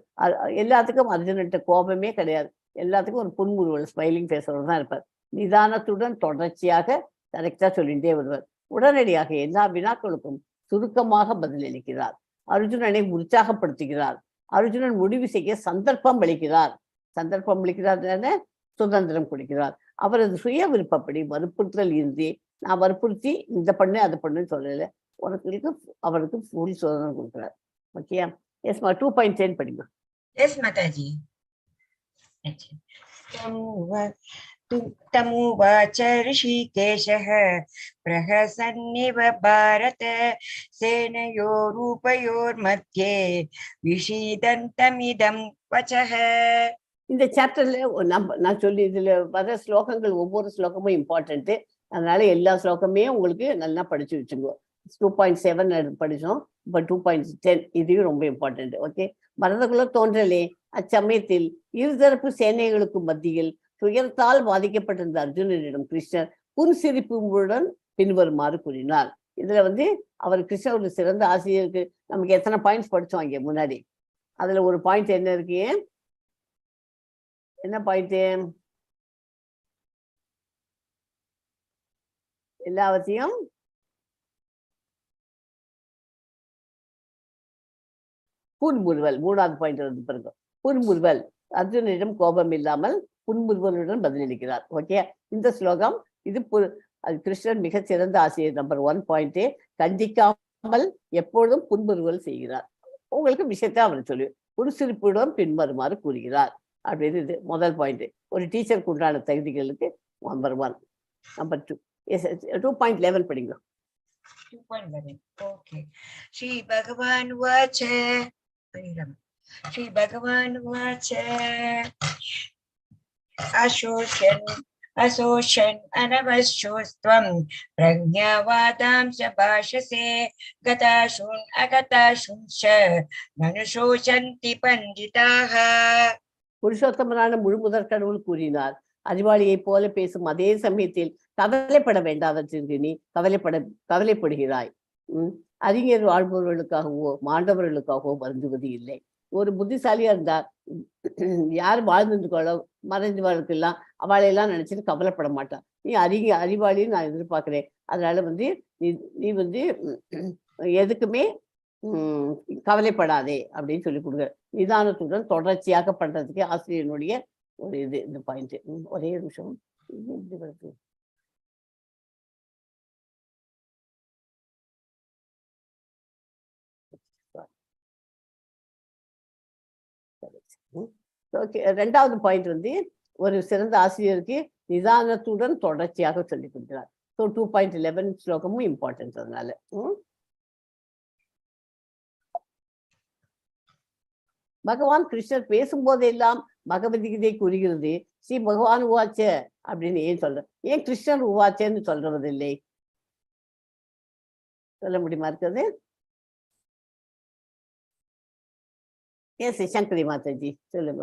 எல்லாத்துக்கும் அர்ஜுனன்ட்ட கோபமே கிடையாது, எல்லாத்துக்கும் ஒரு புன்முறுவல், ஸ்மைலிங் ஃபேஸோட தான் இருப்பார். நிதானத்துடன் தொடர்ச்சியாக கரெக்டா சொல்லிகிட்டே வருவார். உடனடியாக எல்லா வினாக்களுக்கும் சுருக்கமாக பதிலளிக்கிறார். அர்ஜுனனை உற்சாகப்படுத்துகிறார். அர்ஜுனன் முடிவு செய்ய சந்தர்ப்பம் அளிக்கிறார். சுதந்திரம் கொடுக்கிறார். அவரது சுய விருப்பப்படி வற்புறுத்தல் இன்றி, நான் வற்புறுத்தி இந்த பண்ணு அதை பண்ணுன்னு சொல்லல, அவருக்கு ஃபுல் சுதந்திரம் கொடுக்கிறார். ஓகே, எஸ்மா 2.10 படிங்க. எஸ் மாதாஜி. तमुवाच ऋषिकेशः प्रहसन्निव भारत सेनयोरूपयोर्मध्ये विषीदन्तमिदं वचः. இந்த சாப்டர்ல நான் சொல்லி இதுல வர ஸ்லோகங்கள் ஒவ்வொரு ஸ்லோகமும் இம்பார்ட்டன்ட். அதனால எல்லா ஸ்லோகமே உங்களுக்கு நல்லா படிச்சு வச்சுக்கோ. 2.7 படிச்சோம், இப்போ 2.10 இதையும் ரொம்ப இம்பார்ட்டன்ட். ஓகே, மரதகுல தோன்றலே அச்சமயத்தில் இருதரப்பு சேனைகளுக்கு மத்தியில் துயரத்தால் பாதிக்கப்பட்டிருந்த அர்ஜுனனிடம் கிருஷ்ணர் புன்சிரிப்புடன் பின்வருமாறு கூறினார். இதுல வந்து அவர் கிருஷ்ணர் ஒரு சிறந்த ஆசிரியருக்கு நமக்கு எத்தனை பாயிண்ட்ஸ் படிச்சோம் இங்க முன்னாடி. அதுல ஒரு பாயிண்ட் என்ன இருக்கு, என்ன பாயிண்ட்? எல்லாவற்றையும் புன்முறுவல், 3வது பாயிண்ட் வந்து பாருங்க. புன்முறுவல், அர்ஜுனனிடம் கோபம் இல்லாமல் புன்முறுவலுடன் பதிலளிக்கிறார். ஓகே, இந்த ஸ்லோகம் இது கிருஷ்ணன் மிக சிறந்த ஆசிரியர். நம்பர் 1 பாயிண்ட், கண்டிக்காமல் எப்பொழுதும் புன்முறுவல் செய்கிறார். உங்களுக்கு விஷயத்தை அவர் சொல்லி ஒரு சிரிப்புடன் பின்வருமாறு கூறுகிறார் அப்படின்னு. இது முதல் பாயிண்ட், ஒரு டீச்சருக்கு உண்டான தகுதிகளுக்கு நம்பர் 1. நம்பர் 2, எஸ் 2.11 படிங்க. 2.11. Okay. Shri Bhagavan Vacha. Shri Bhagavan Vacha. Asoshan anavashostvam prajnavadam sabhashase gatashun agatashun sha manusoshanti panditaha. புருஷோத்தமனான முழுமுதற் கடவுள் கூறினார், அறிவாளியைப் போல பேசும் அதே சமயத்தில் கவலைப்பட வேண்டாதற்கு நீ கவலைப்படுகிறாய். அறிஞர் வாழ்பவர்களுக்காகவோ மாண்டவர்களுக்காகவோ வருந்துவது இல்லை. ஒரு புத்திசாலியா இருந்தா யார் வாழ்ந்துருக்கோ மறைஞ்சவர்களுக்கெல்லாம் அவளையெல்லாம் நினைச்சிட்டு கவலைப்பட மாட்டான். நீ அறிவாளின்னு நான் எதிர்பார்க்கிறேன். அதனால நீ எதுக்குமே கவலைப்படாதே அப்படின்னு சொல்லி கொடுங்க. நிதானத்துடன் தொடர்ச்சியாக பண்றதுக்கு ஆசிரியனுடைய ஒரு இந்த பாயிண்ட். ஒரே நிமிஷம். ரெண்டாவது பாயிண்ட் ஒரு சிறந்த ஆசிரியருக்கு நிதானத்துடன் தொடர்ச்சியாக சொல்லி கொடுக்கிறார். ஸோ 2.11 ஸ்லோகமும் இம்பார்ட்டன்ட். அதனால பகவான் கிருஷ்ணர் பேசும்போதெல்லாம் பகவத்கீதை கூறுகிறது ஸ்ரீ பகவான் உவாச்ச அப்படின்னு ஏன் ஏன் கிருஷ்ணர் உவாச்சன்னு சொல்றது இல்லை? சொல்ல முடியுமா இருக்கிறது? எஸ் சங்கரி மாதாஜி சொல்லுங்க.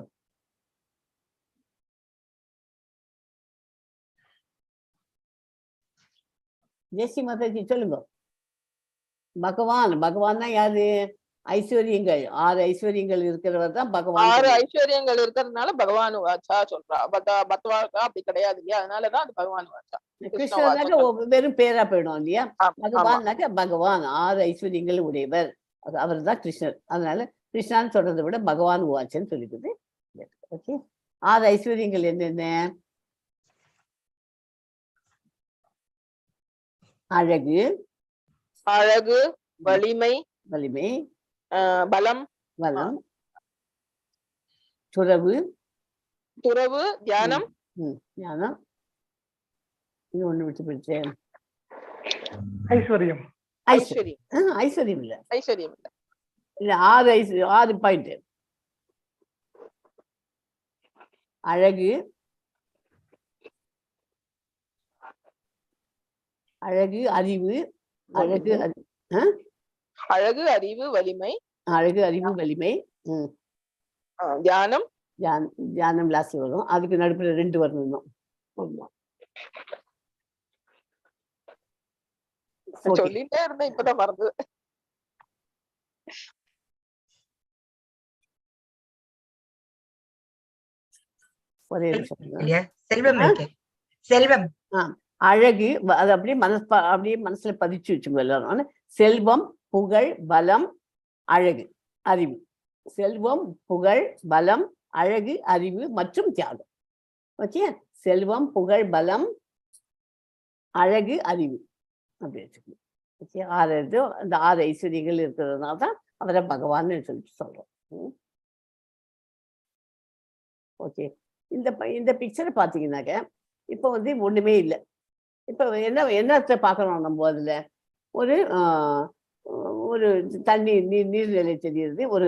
ஜெயஸ்ரீ மாதாஜி சொல்லுங்க. பகவான் தான் யாரு? ஐஸ்வர்யங்கள், 6 ஐஸ்வர்யங்கள் இருக்கிறவர் தான் பகவான். 6 ஐஸ்வர்யங்கள் இருக்கிறதுனால பகவான் வாச்சா சொல்றா. பத்வாக்கா அப்படி கிடையாது இல்லையா? அதனாலதான் அது பகவான் வாச்சா. கிருஷ்ணர்னாக்க வெறும் பேரா போயிடும் இல்லையா? பகவான்னாக்க பகவான் 6 ஐஸ்வர்யங்கள் உடையவர், அவர் தான் கிருஷ்ணர். அதனால கிருஷ்ணான்னு சொல்றதை விட பகவான் வாச்சன்னு சொல்லிக்குது. ஓகே, 6 ஐஸ்வர்யங்கள் என்னென்ன? அழகு, வலிமை, பலம், துறவு, தியானம். இன்னொன்னு விட்டு போயிடுச்சேன். ஐஸ்வர்யம் இல்ல 6 பாயிண்ட். அழகு, அறிவு, அறிவு, வலிமை, தியானம் லாஸ்ட்ல வரும். அதுக்கு நடுப்புல 2 வரணும். சொல்லிட்டே இருந்தேன், இப்பதான் மறந்து. ஒரே செல்வம். அழகு, அது அப்படியே மனசுல பதிச்சு வச்சுக்கோ எல்லாரும். செல்வம், புகழ், பலம், அழகு, அறிவு. செல்வம், புகழ், பலம், அழகு, அறிவு மற்றும் தியாகம். ஓகே, செல்வம், புகழ், பலம், அழகு, அறிவு அப்படி வச்சுக்கணும். ஓகே, 6 அந்த 6 ஐஸ்வர்யங்கள் இருக்கிறதுனால தான் அவரை பகவான்னு சொல்லிட்டு சொல்றோம். ஓகே, இந்த பிக்சரை பார்த்தீங்கன்னாக்க இப்போ ஒண்ணுமே இல்லை. இப்போ என்னத்தை பார்க்கணும் நம்ம? அதுல ஒரு தண்ணி நீர்நிலை தெரியுது, ஒரு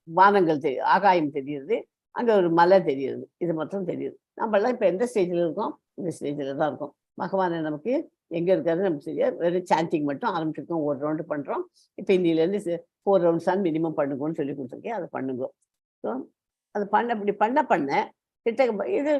வானங்கள் ஆகாயம் தெரியுது, அங்க ஒரு மலை தெரியுது. இது மட்டும் தெரியுது. நம்மளாம் இப்போ எந்த ஸ்டேஜில் இருக்கோம்? இந்த ஸ்டேஜில் தான் இருக்கோம். பகவானை நமக்கு எங்க இருக்காது நமக்கு தெரியாது. வெறும் சாண்டிங் மட்டும் ஆரம்பிச்சிருக்கோம், ஒரு ரவுண்டு பண்றோம். இப்போ இன்னிலேருந்து 4 ரவுண்ட்ஸ் தான் மினிமம் பண்ணுங்கன்னு சொல்லி கொடுத்துருக்கேன். அதை பண்ணுங்க. ஸோ அது இப்படி பண்ண கிட்ட இது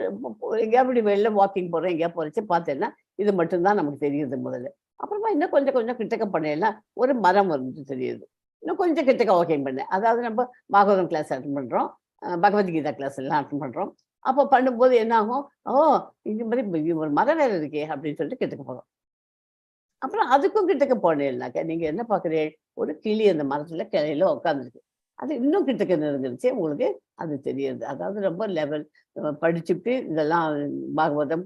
எங்கேயா இப்படி வெளில வாக்கிங் போறோம், எங்கேயா போறச்சு பார்த்தேன்னா இது மட்டும்தான் நமக்கு தெரியுது முதல்ல. அப்புறமா இன்னும் கொஞ்சம் கிட்டக்க பண்ணலாம், ஒரு மரம் வந்து தெரியுது. இன்னும் கொஞ்சம் கிட்டக்க வாக்கிங் பண்ணேன். அதாவது நம்ம பாகவதம் கிளாஸ் அட்டன் பண்றோம், பகவத்கீதா கிளாஸ் எல்லாம் அட்டன் பண்றோம். அப்போ பண்ணும்போது என்ன ஆகும்? இந்த மாதிரி ஒரு மரம் வேலை இருக்கே அப்படின்னு சொல்லிட்டு கிட்டக்க போறோம். அப்புறம் அதுக்கும் கிட்டக்க போனேன்னாக்க நீங்க என்ன பாக்குறீங்க? ஒரு கிளி அந்த மரத்துல கிளையில உட்காந்துருக்கு. அது இன்னும் கிட்டக்க நெருங்கிருச்சு உங்களுக்கு அது தெரியுது. அதாவது ரொம்ப லெவல் படிச்சுட்டு இதெல்லாம் பாகவதம்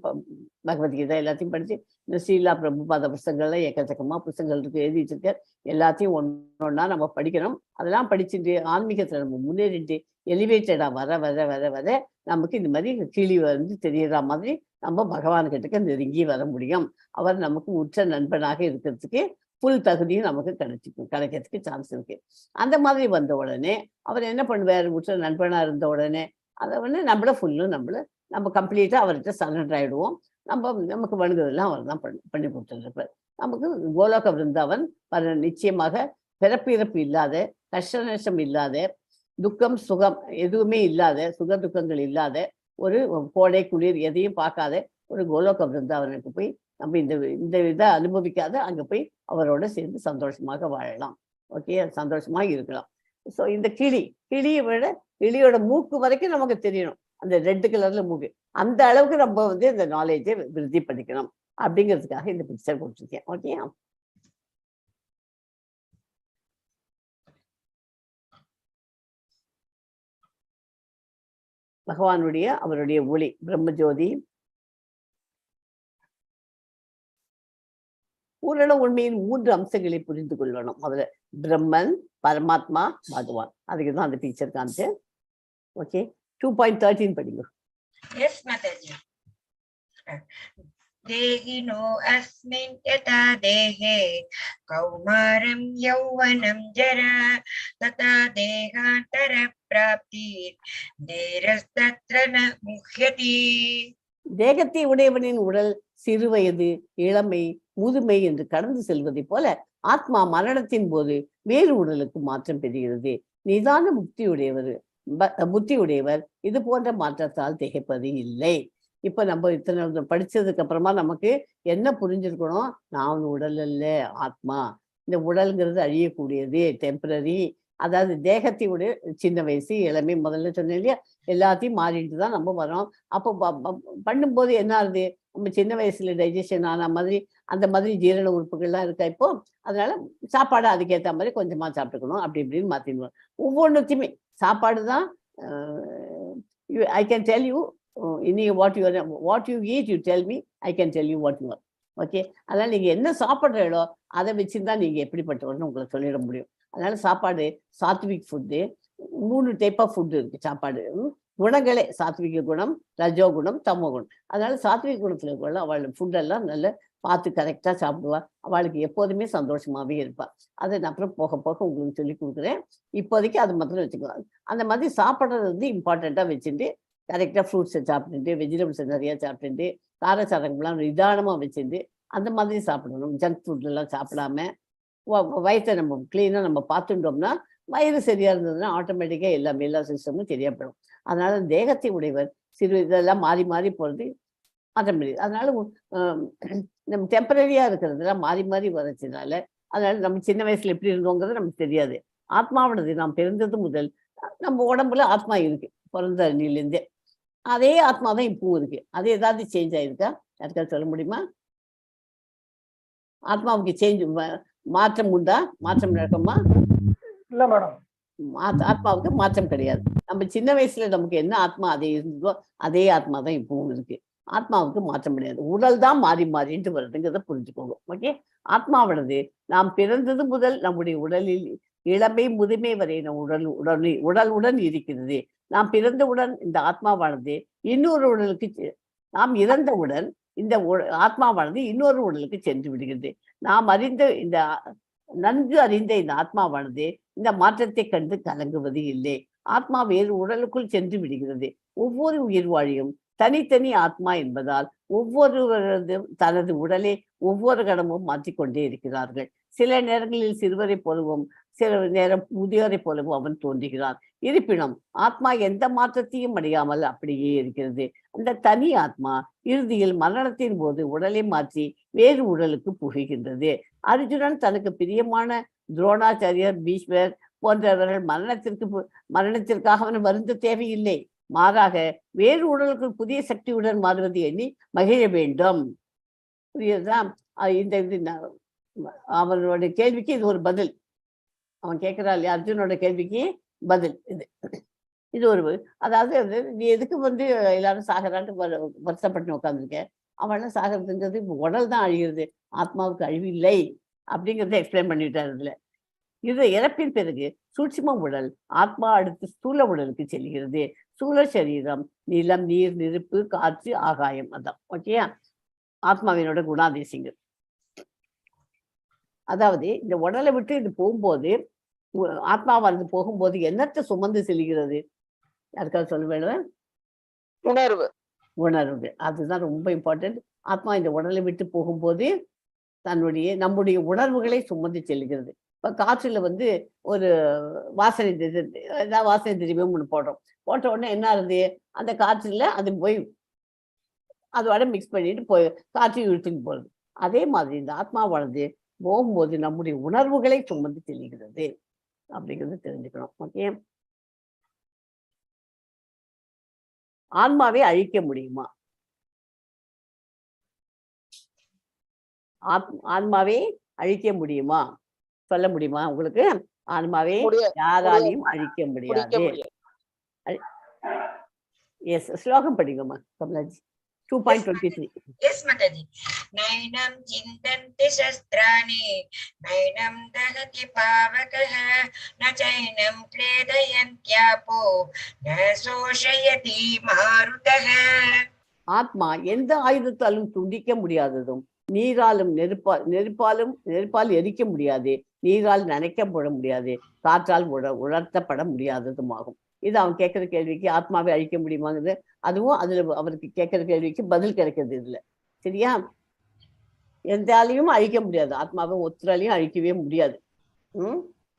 பகவத்கீதை எல்லாத்தையும் படிச்சு இந்த ஸ்ரீலா பிரபுபாத புஸ்தகங்கள்லாம் எக்கச்சக்கமா புஸ்தகங்கள் இருக்கு, எழுதி வச்சிருக்க. எல்லாத்தையும் ஒன்னொன்னா நம்ம படிக்கணும். அதெல்லாம் படிச்சுட்டு ஆன்மீகத்துல நம்ம முன்னேறிட்டு எலிவேட்டடா வர வர வர வர நமக்கு இந்த மாதிரி கிளி வந்து தெரியற மாதிரி நம்ம பகவான் கிட்டக்க நெருங்கி வர முடியும். அவர் நமக்கு உற்ற நண்பனாக இருக்கிறதுக்கு ஃபுல் தகுதியும் நமக்கு கிடைக்கிறதுக்கு சான்ஸ் இருக்கு. அந்த மாதிரி வந்த உடனே அவர் என்ன பண்ணுவார், உற்ற நண்பனா இருந்த உடனே அதை வந்து நம்ம கம்ப்ளீட்டா அவர்கிட்ட சரண்டர் ஆயிடுவோம். நமக்கு வணுகிறதெல்லாம் அவர் தான் பண்ணி கொடுத்துருப்பார். நமக்கு கோலோக விருந்தாவன் நிச்சயமாக பிறப்பு இல்லாத, கஷ்ட நஷ்டம் இல்லாத, துக்கம் சுகம் எதுவுமே இல்லாத, சுக துக்கங்கள் இல்லாத, ஒரு கோடை குளிர் எதையும் பார்க்காத ஒரு கோலோக விருந்தாவனுக்கு போய் நம்ம இந்த இதை அனுபவிக்காத அங்க போய் அவரோட சேர்ந்து சந்தோஷமாக வாழலாம். ஓகே, சந்தோஷமா இருக்கலாம். ஸோ இந்த கிளியை விட கிளியோட மூக்கு வரைக்கும் நமக்கு தெரியணும், அந்த ரெட் கலர்ல மூக்கு. அந்த அளவுக்கு நம்ம வந்து இந்த நாலேஜை விருத்தி பண்ணிக்கணும் அப்படிங்கிறதுக்காக இந்த பிக்சர் கொடுத்துருக்கேன். ஓகே, அவருடைய ஒளி பிரம்மஜோதி பூரண உண்மையின் 3 அம்சங்களை புரிந்து கொள்ளணும். அதுல பிரம்மன், பரமாத்மா, பகவான். அதுக்குதான் அந்த பிக்சர் காமிச்சேன். ஓகே, 2.13 படிங்க. எஸ் மாதாஜி. தேகினோ அஸ்மின் யதா தேஹே கௌமாரம் யௌவனம் ஜரா ததா தேகாந்தர ப்ராப்தி தேரஸ்தத்ர ந முஹ்யதி. தேகத்தை உடையவனின் உடல் சிறுவயது, இளமை, முதுமை என்று கடந்து செல்வதை போல ஆத்மா மரணத்தின் போது வேறு உடலுக்கு மாற்றம் பெறுகிறது. நிதான புத்தியுடையவர் இது போன்ற மாற்றத்தால் திகைப்பது இல்லை. இப்ப நம்ம இத்தனை படிச்சதுக்கு அப்புறமா நமக்கு என்ன புரிஞ்சிருக்கணும், நான் உடல் அல்ல, ஆத்மா. இந்த உடல்ங்கிறது அழியக்கூடியது, டெம்பரரி. அதாவது தேகத்தையுடைய சின்ன வயசு, இளமை, முதல்ல சொன்னேன் இல்லையா, எல்லாத்தையும் மாறிட்டு தான் நம்ம வரோம். அப்போ பண்ணும்போது என்ன ஆகுது, நம்ம சின்ன வயசுல டைஜஷன் ஆன மாதிரி அந்த மாதிரி ஜீரண உறுப்புகள்லாம் இருக்கா இப்போ. அதனால சாப்பாடு அதுக்கேற்ற மாதிரி கொஞ்சமா சாப்பிட்டுக்கணும், அப்படி இப்படின்னு மாத்திடுவோம். ஒவ்வொன்றுத்தையுமே சாப்பாடு தான். ஐ கேன் டெல் யூ இன்னைக்கு what you eat, you tell me, I can tell you what you are. Okay, அதனால நீங்க என்ன சாப்பிட்றீங்களோ அதை வச்சுதான் நீங்க எப்படிப்பட்டவர்னு உங்களுக்கு சொல்லிட முடியும். அதனால சாப்பாடு sattvic food, 3 type of food இருக்கு சாப்பாடு. குணங்களே சாத்விக குணம், ரஜோ குணம், தமோ குணம். அதனால சாத்விக குணத்துல இருக்க அவள் ஃபுட்டெல்லாம் நல்ல பார்த்து கரெக்டா சாப்பிடுவா. அவளுக்கு எப்போதுமே சந்தோஷமாவே இருப்பா. அதை நான் அப்புறம் போக போக உங்களுக்கு சொல்லி கொடுக்குறேன். இப்போதைக்கு அது மாத்திரம் வச்சுக்கலாம். அந்த மாதிரி சாப்பிட்றது வந்து இம்பார்ட்டண்டா வச்சுட்டு கரெக்டா ஃப்ரூட்ஸை சாப்பிட்டுட்டு, வெஜிடபிள்ஸை நிறைய சாப்பிட்டுட்டு, காரச்சாரங்கள்லாம் நிதானமா வச்சுட்டு அந்த மாதிரி சாப்பிடணும். ஜங்க் ஃபுட் எல்லாம் சாப்பிடாம வயிற்றை நம்ம கிளீனா நம்ம பார்த்துட்டோம்னா, வயிறு சரியா இருந்ததுன்னா ஆட்டோமேட்டிக்கா எல்லா சிஸ்டமும் சரியாப்படும். அதனால தேகத்தை உடையவர் இதெல்லாம் மாறி மாறி போறது மாற்றம் முடியுது. அதனால நம்ம டெம்பரரியா இருக்கிறதுலாம் மாறி மாறி வரச்சுனால, அதனால நம்ம சின்ன வயசுல எப்படி இருந்தோங்கிறது நமக்கு தெரியாது. ஆத்மாவோடது நாம் பிறந்தது முதல் நம்ம உடம்புல ஆத்மா இருக்கு, பிறந்த அன்னிலேருந்தே. அதே ஆத்மா தான் இப்பவும் இருக்கு. அது ஏதாவது சேஞ்ச் ஆயிருக்கா, யாருக்காவது சொல்ல முடியுமா? ஆத்மாவுக்கு மாற்றம் உண்டா, மாற்றம் நடக்குமா? இல்ல மேடம், ஆத்மாவுக்கு மாற்றம் கிடையாது. நம்ம சின்ன வயசுல நமக்கு என்ன ஆத்மா அதே இருந்ததோ அதே ஆத்மா தான் இப்பவும் இருக்கு. ஆத்மாவுக்கு மாற்றம் கிடையாது. உடல் தான் மாறி மாறிட்டு வருதுங்கிறத புரிஞ்சுக்கோங்க. ஓகே, ஆத்மாவானது நாம் பிறந்தது முதல் நம்முடைய உடலில் இளமை முதுமை வரை நம் உடலுடன் இருக்கிறது. நாம் பிறந்தவுடன் இந்த ஆத்மாவானது இன்னொரு உடலுக்கு, நாம் இறந்தவுடன் இந்த ஆத்மாவானது இன்னொரு உடலுக்கு சென்று விடுகிறது. நாம் நன்கு அறிந்த இந்த ஆத்மாவானது இந்த மாற்றத்தை கண்டு கலங்குவது இல்லை. ஆத்மா வேறு உடலுக்குள் சென்று விடுகிறது. ஒவ்வொரு உயிர் வாழியும் தனித்தனி ஆத்மா என்பதால் ஒவ்வொருவரதும் தனது உடலை ஒவ்வொரு கணமும் மாற்றிக்கொண்டே இருக்கிறார்கள். சில நேரங்களில் சிறுவரை போலவும் சில நேரம் முதியோரை போலவும் அவன் தோன்றுகிறான். இருப்பினும் ஆத்மா எந்த மாற்றத்தையும் அடையாமல் அப்படியே இருக்கிறது. அந்த தனி ஆத்மா இறுதியில் மரணத்தின் போது உடலை மாற்றி வேறு உடலுக்கு புகுகின்றது. அர்ஜுனன் தனக்கு பிரியமான துரோணாச்சாரியர், பீஷ்மர் போன்றவர்கள் மரணத்திற்காக அவன் வருந்த தேவையில்லை. மாறாக வேறு உடலுக்கு புதிய சக்தியுடன் மாறுவது எண்ணி மகிழ வேண்டும். புரியுதா? அவனோட கேள்விக்கு இது ஒரு பதில். அவன் கேட்கிறாள், அர்ஜுனோட கேள்விக்கு பதில் இது. இது ஒரு அதாவது நீ எதுக்கு எல்லாரும் சாகரான்ட்டு வருத்தப்பட்டு உட்காந்துருக்க? அவெல்லாம் சாகிறதுங்கிறது உடல் தான் அழிகிறது, ஆத்மாவுக்கு அழிவு இல்லை அப்படிங்கிறத எக்ஸ்பிளைன் பண்ணிட்டாரு இதுல. இது இறப்பின் பிறகு சூட்சும உடல் ஆத்மா அடுத்து ஸ்தூல உடலுக்கு செல்கிறது. ஸ்தூல சரீரம் நிலம், நீர், நெருப்பு, காற்று, ஆகாயம். அதான் ஓகேயா ஆத்மாவினோட குணாதிசயங்கள். அதாவது இந்த உடலை விட்டு இது போகும்போது ஆத்மாவானது போகும்போது என்னத்தை சுமந்து செல்கிறது? யாருக்காவது சொல்ல வேணும்? உணர்வு. உணர்வு, அதுதான் ரொம்ப இம்பார்ட்டன்ட். ஆத்மா இந்த உடலை விட்டு போகும்போது நம்முடைய உணர்வுகளை சுமந்து செல்கிறது. இப்ப காற்றுல ஒரு வாசனை வாசனை திரவியம் ஒண்ணு போட்ட உடனே என்ன ஆகுது? அந்த காற்றுல அது போய் அதோட மிக்ஸ் பண்ணிட்டு காற்று இழுத்துட்டு போறது. அதே மாதிரி இந்த ஆத்மாவானது போகும்போது நம்முடைய உணர்வுகளை சுமந்து செல்கிறது அப்படிங்கிறது தெரிஞ்சுக்கணும். ஓகே, ஆன்மாவை அழிக்க முடியுமா? ஆன்மாவை அழிக்க முடியுமா? சொல்ல முடியுமா உங்களுக்கு? ஆன்மாவை யாராலையும் அழிக்க முடியாது. எஸ், ஸ்லோகம் படிங்கம்மா கமலாஜி. 2.23. Yes, Mataji. Nainam chintanti shastrani, nainam dahati pavakaha, na chainam kledayantyapo, na soshayati marutaha. ஆத்மா எந்த ஆயுதத்தாலும் துண்டிக்க முடியாததும், நீராலும் நெருப்பால் எரிக்க முடியாது, நீரால் நனைக்கப்பட முடியாது, காற்றால் உணர்த்தப்பட முடியாததும் ஆகும். இது அவன் கேட்கிற கேள்விக்கு ஆத்மாவை அழிக்க முடியுமாங்கிறது, அதுவும் அதுல அவருக்கு கேட்கிற கேள்விக்கு பதில் கிடைக்கிறது இதுல. சரியா? எந்தாலையும் அழிக்க முடியாது, ஆத்மாவை ஒத்துராலையும் அழிக்கவே முடியாது.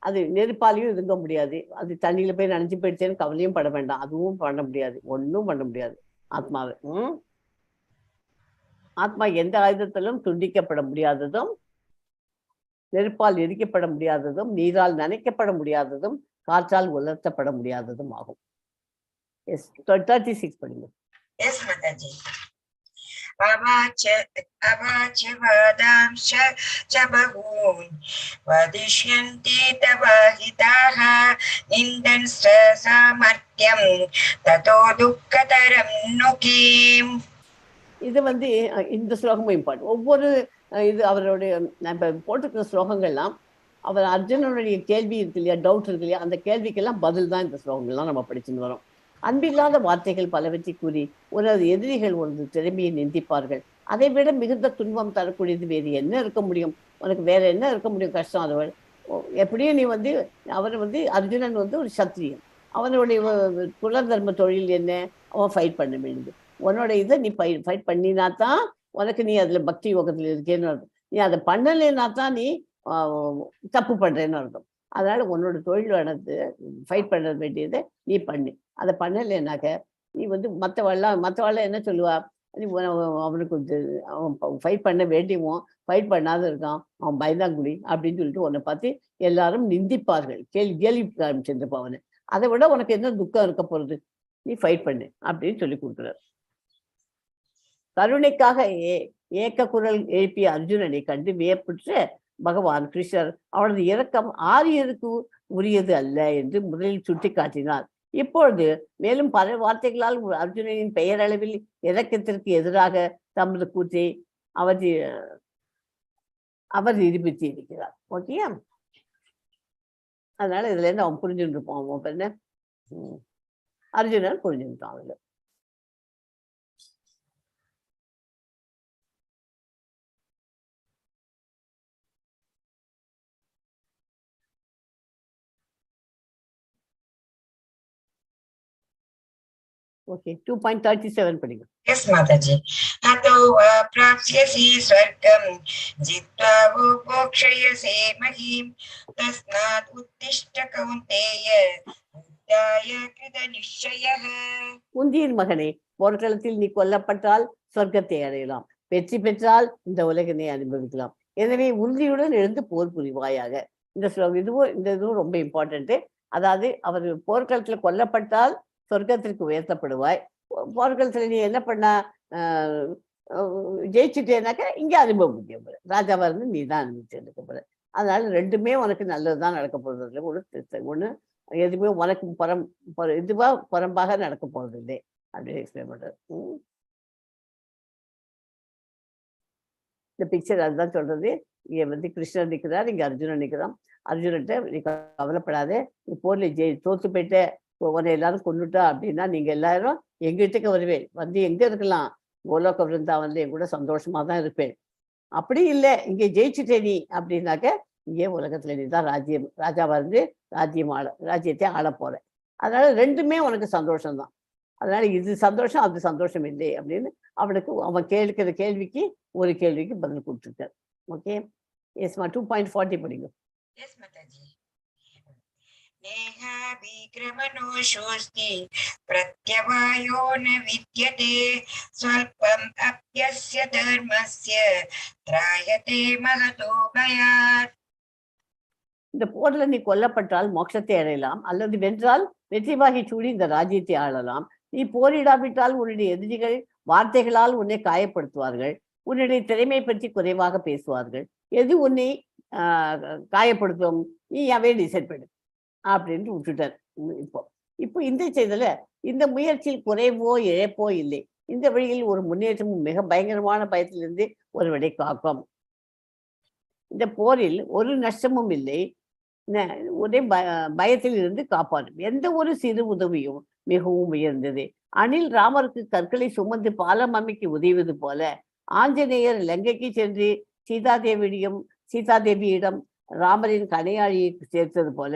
அது நெருப்பாலையும் இருக்க முடியாது, அது தண்ணியில போய் நனைஞ்சு போயிடுச்சேன்னு கவலையும் பட வேண்டாம், அதுவும் பண்ண முடியாது, ஒன்றும் பண்ண முடியாது ஆத்மாவை. ஆத்மா எந்த ஆயுதத்திலும் துண்டிக்கப்பட முடியாததும், நெருப்பால் எரிக்கப்பட முடியாததும், நீரால் நனைக்கப்பட முடியாததும், காற்றால் உலர்த்தப்பட முடியாததும் ஆகும். 36 படிங்க. Yes, Mataji. Avacha vadamsha chabahun vadishyanti tavahitaha nindansa samartyam tato dukkataram nukim. இது இந்த ஸ்லோகமும் இம்பார்ட்டன்ட். ஒவ்வொரு இது அவருடைய நம்ம போட்டிருக்கிற ஸ்லோகங்கள்லாம் அவர் அர்ஜுனனுடைய கேள்வி இருக்கு இல்லையா, டவுட் இருக்கு இல்லையா, அந்த கேள்விக்கெல்லாம் பதில் தான் இந்த ஸ்லோகங்கள்லாம் நம்ம படிச்சுன்னு வரோம். அன்பில்லாத வார்த்தைகள் பலவற்றை கூறி உனது எதிரிகள் ஒரு திறமையை நிந்திப்பார்கள். அதை விட மிகுந்த துன்பம் தரக்கூடியது வேறு என்ன இருக்க முடியும்? உனக்கு வேற என்ன இருக்க முடியும் கஷ்டம்? அதவள் எப்படியும் நீ அவர் அர்ஜுனன் ஒரு சத்திரியன், அவனுடைய குல தர்ம தொழில் என்ன? அவன் ஃபைட் பண்ண வேண்டியது. உன்னோட இதை நீ ஃபைட் பண்ணினா தான் உனக்கு நீ அதுல பக்தி யோகத்துல இருக்கேன்னு அர்த்தம். நீ அதை பண்ணலைன்னா தான் நீ தப்பு பண்றேன்னு அர்த்தம். அதனால உன்னோட தொழிலானது ஃபைட் பண்ண வேண்டியதை நீ பண்ணு. அதை பண்ணலைன்னாக்க நீ மற்றவாள்லாம் என்ன சொல்லுவா? நீ அவனுக்கு அவன் ஃபைட் பண்ண வேண்டியவன் ஃபைட் பண்ணாத இருக்கான், அவன் பயந்தாங்குடி அப்படின்னு சொல்லிட்டு உன்னை பார்த்து எல்லாரும் நிந்திப்பார்கள், கேள்வி ஆரம்பிச்சிருப்பா அவனை. அதை விட உனக்கு என்ன துக்கம் இருக்க போறது? நீ ஃபைட் பண்ணு அப்படின்னு சொல்லி கொடுக்குறாரு. கருணைக்காக ஏக்க குரல் எழுப்பிய அர்ஜுனனை கண்டு வியப்புற்ற பகவான் கிருஷ்ணர் அவனது இரக்கம் ஆரியருக்கு உரியது அல்ல என்று முதலில் சுட்டி காட்டினார். இப்பொழுது மேலும் பல வார்த்தைகளால் அர்ஜுனனின் பெயரளவில் இரக்கத்திற்கு எதிராக தமது கூற்றை அவர் நிரூபித்து இருக்கிறார். ஓகே, அதனால இதுல இருந்து அவன் புரிஞ்சுட்டு இருப்பான். அவன் என்ன அர்ஜுனன் புரிஞ்சுட்டான். அதுல ஓகே 2.37 படிங்க. Yes, Mataji. Hato prapsyasi swargam jitva upokshayase mahim tasnat uttishta kaunteya uddaya krita nishayah. குந்தியின் மகனே, போர்க்களத்தில் நீ கொல்லப்பட்டால் சொர்க்கத்தை அடையலாம், வெற்றி பெற்றால் இந்த உலகனை அனுபவிக்கலாம். எனவே உறுதியுடன் எழுந்து போர் புரிவாயாக. இந்த இதுவும் ரொம்ப இம்பார்ட்டன்ட். அதாவது அவர் போர்க்களத்துல கொல்லப்பட்டால் சொர்க்கத்திற்கு உயர்த்தப்படுவாய், போர்க்களத்துல நீ என்ன பண்ணா ஜெயிச்சுட்டேனாக்க இங்க அனுபவ முடியும், ராஜாவா இருந்து நீ தான் அனுபவிச்சு எடுக்க போற. அதனால ரெண்டுமே உனக்கு நல்லதுதான் நடக்க போறது. ஒண்ணு எதுவுமே உனக்கு இதுவா புறம்பாக நடக்க போறது இல்லை அப்படின்னு எக்ஸ்பிளைன் பண்றாரு. இந்த பிக்சர் அதுதான் சொல்றது. இங்க வந்து கிருஷ்ணர் நிற்கிறார், இங்க அர்ஜுனன் நிற்கிறான். அர்ஜுனன்ட்ட நீ கவலைப்படாதே, நீ போர்ல தோத்து போயிட்ட, உன்னை எல்லாரும் கொண்டுட்டா அப்படின்னா நீங்க எல்லாரும் எங்கிட்டக்கு வருவேன், வந்து எங்க இருக்கலாம், கோலோக விருந்தாவன்ல என் கூட சந்தோஷமா தான் இருப்பேன். அப்படி இல்லை இங்கே ஜெயிச்சுட்டே நீ அப்படின்னாக்க இங்கே உலகத்துல நீ தான் ராஜாவா இருந்து ராஜ்யத்தை ஆள போற. அதனால ரெண்டுமே உனக்கு சந்தோஷம்தான். அதனால இது சந்தோஷம் அது சந்தோஷம் இல்லை அப்படின்னு அவன் கேட்கிற கேள்விக்கு ஒரு கேள்விக்கு பதில் கொடுத்துருக்காரு. ஓகே, எஸ்மா 2.40 படிங்க. Yes, Mataji. Neha vikramanoshosti pratyavayo na vidyate swalpam apyasya dharmasya trayate mahato bhayat. இந்த போர்ல நீ கொல்லப்பட்டால் மோட்சத்தை அடையலாம், அல்லது வென்றால் வெற்றிவாகி சூடி இந்த ராஜ்யத்தை ஆளலாம். நீ போரிடாவிட்டால் உன்னுடைய எதிரிகள் வார்த்தைகளால் உன்னை காயப்படுத்துவார்கள், உன்னுடைய திறமை பற்றி குறைவாக பேசுவார்கள். எது உன்னை காயப்படுத்தும் நீ அவே டிசைட் பண்ணு அப்படின்ட்டு விட்டுட்டார். இப்போ இந்த செய்தல இந்த முயற்சியில் குறைவோ இழப்போ இல்லை, இந்த வழியில் ஒரு முன்னேற்றமும் மிக பயங்கரமான பயத்திலிருந்து ஒருவரை காக்கும். இந்த போரில் ஒரு நஷ்டமும் இல்லை, ஒரே பயத்தில் இருந்து காப்பாற்றும். எந்த ஒரு சிறு உதவியும் மிகவும் உயர்ந்தது. அணில் ராமருக்கு கற்களை சுமந்து பாலம் அமைக்க உதவியது போல ஆஞ்சநேயர் லங்கைக்கு சென்று சீதாதேவியிடம் ராமரின் கனையாழியை சேர்த்தது போல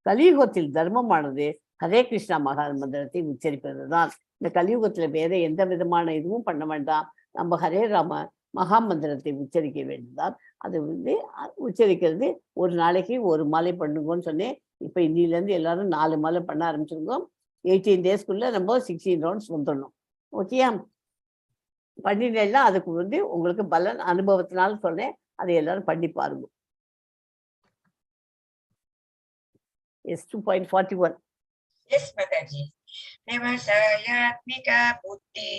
கலியுகத்தில் தர்மமானது ஹரே கிருஷ்ணா மகா மந்திரத்தை உச்சரிப்பதுதான். இந்த கலியுகத்துல வேற எந்த விதமான இதுவும் பண்ண வேண்டாம், நம்ம ஹரே ராம மகா மந்திரத்தை உச்சரிக்க வேண்டியதான். அது வந்து உச்சரிக்கிறது ஒரு நாளைக்கு ஒரு மாலை பண்ணுங்கன்னு சொன்னேன். இப்போ இன்னிலேருந்து எல்லாரும் 4 மாலை பண்ண ஆரம்பிச்சிருக்கோம். 18 டேஸ்க்குள்ள நம்ம 16 ரவுண்ட்ஸ் வந்துடணும். ஓகேயா, பண்ணினா அதுக்கு வந்து உங்களுக்கு பலன் அனுபவத்தினால சொன்னேன், அதை எல்லாரும் பண்ணி பாருங்க. Yes, 2.41. Yes, Mataji. Vyavasayatmika buddhi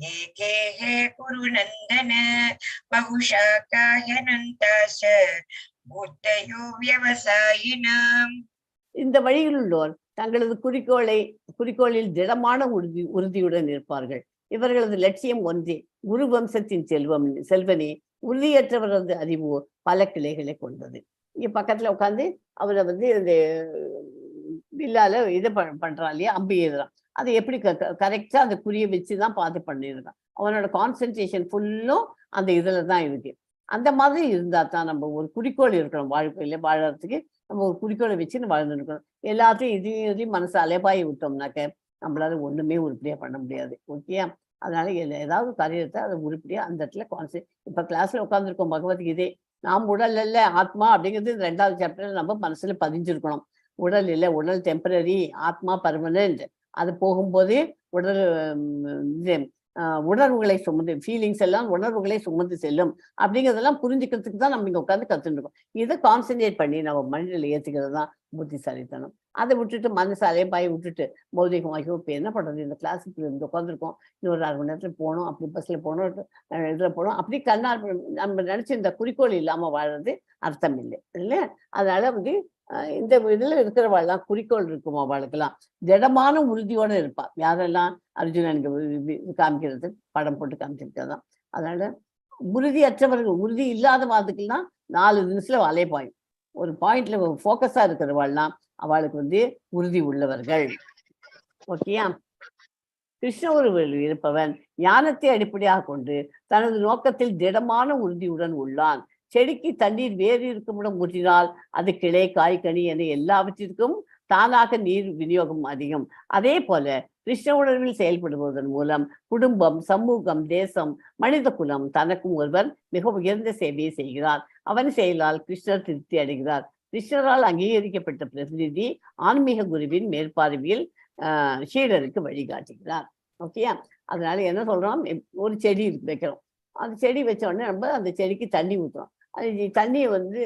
ekehe kuru nandana bahushaakayanantasya buddhayo vyavasayinam. இந்த வழியில் உள்ளோர் தங்களது குறிக்கோளில் திடமான உறுதியுடன் இருப்பார்கள். இவர்களது லட்சியம் ஒன்றே, குரு வம்சத்தின் செல்வனே, உறுதியற்றவரது அறிவு பல கிளைகளை கொண்டது. இங்க பக்கத்துல உட்காந்து அவரை வந்து இந்த வில்லால இதை பண்றான் இல்லையா, அம்பு எழுதுறான். அதை எப்படி கரெக்டா அந்த குறிய வச்சுதான் பார்த்து பண்ணிருக்கான். அவனோட கான்சென்ட்ரேஷன் ஃபுல்லும் அந்த இதுல தான் இருக்கு. அந்த மாதிரி இருந்தா தான் நம்ம ஒரு குறிக்கோள் இருக்கணும் வாழ்க்கையில வாழறதுக்கு. நம்ம ஒரு குறிக்கோளை வச்சு வாழ்ந்து இருக்கணும். எல்லாத்தையும் இதையும் மனசு அலைபாய விட்டோம்னாக்க நம்மளால ஒண்ணுமே உருப்படியா பண்ண முடியாது. ஓகேயா, அதனால ஏதாவது காரியத்தை அதை உருப்படியா அந்த இடத்துல இப்ப கிளாஸ்ல உட்காந்துருக்கோம் பகவத்கீதை. நாம் உடல் அல்ல ஆத்மா அப்படிங்கிறது 2வது சாப்டர்ல நம்ம மனசுல பதிஞ்சிருக்கணும். உடல் இல்லை, உடல் டெம்பரரி, ஆத்மா பர்மனன்ட். அது போகும்போது உணர்வுகளை சுமந்து ஃபீலிங்ஸ் எல்லாம் உணர்வுகளை சுமந்து செல்லும் அப்படிங்கிறதெல்லாம் புரிஞ்சுக்கிறதுக்கு தான் நம்ம இங்க உட்காந்து கத்துட்டு இருக்கோம். இதை கான்சென்ட்ரேட் பண்ணி நம்ம மனிதனில் ஏற்றுக்கிறது தான் புத்திசாலித்தனம். அதை விட்டுட்டு மனசு அலைபாய் விட்டுட்டு பௌதிகமாகியும் இப்போ என்ன பண்றது, இந்த கிளாஸுக்கு இருந்து உட்காந்துருக்கோம், இன்னொரு 1/2 மணி நேரத்தில் போகணும், அப்படி பஸ்ஸில் போகணும், இதில் போகணும், அப்படி நம்ம நினைச்சு இந்த குறிக்கோள் இல்லாம வாழறது அர்த்தம் இல்லை இல்லையா. அதனால வந்து இந்த இதுல இருக்கிறவாள்லாம் குறிக்கோள் இருக்கும், அவளுக்கெல்லாம் திடமான உறுதியோட இருப்பா. யாரெல்லாம் அர்ஜுனனுக்கு காமிக்கிறது படம் போட்டு காமிச்சிருக்கதான். அதனால உறுதியற்றவர்கள், உறுதி இல்லாத வாதத்துக்குலாம் 4 நிமிஷத்துல அலைப்பாயும். ஒரு பாயிண்ட்ல போக்கஸா இருக்கிறவாள்லாம் அவளுக்கு வந்து உறுதி உள்ளவர்கள். ஓகேயா, கிருஷ்ண உருவில் இருப்பவன் ஞானத்தை அடிப்படையாக கொண்டு தனது நோக்கத்தில் திடமான உறுதியுடன் உள்ளான். செடிக்கு தண்ணீர் வேறு இருக்குமிடம் ஊற்றினால் அது கிளை காய்கனி என எல்லாவற்றிற்கும் தானாக நீர் விநியோகம் அதிகம். அதே போல கிருஷ்ண உணர்வில் செயல்படுவதன் மூலம் குடும்பம், சமூகம், தேசம், மனித குலம் தனக்கும் ஒருவன் மிக உயர்ந்த சேவையை செய்கிறார். அவன் செயலால் கிருஷ்ணர் திருப்தி அடைகிறார். கிருஷ்ணரால் அங்கீகரிக்கப்பட்ட பிரதிநிதி ஆன்மீக குருவின் மேற்பார்வையில் ஷீடருக்கு வழிகாட்டுகிறார். ஓகேயா, அதனால என்ன சொல்றோம், ஒரு செடி வைக்கிறோம். அந்த செடி வச்ச உடனே நம்ம அந்த செடிக்கு தண்ணி ஊற்றுறோம். அது தண்ணியை வந்து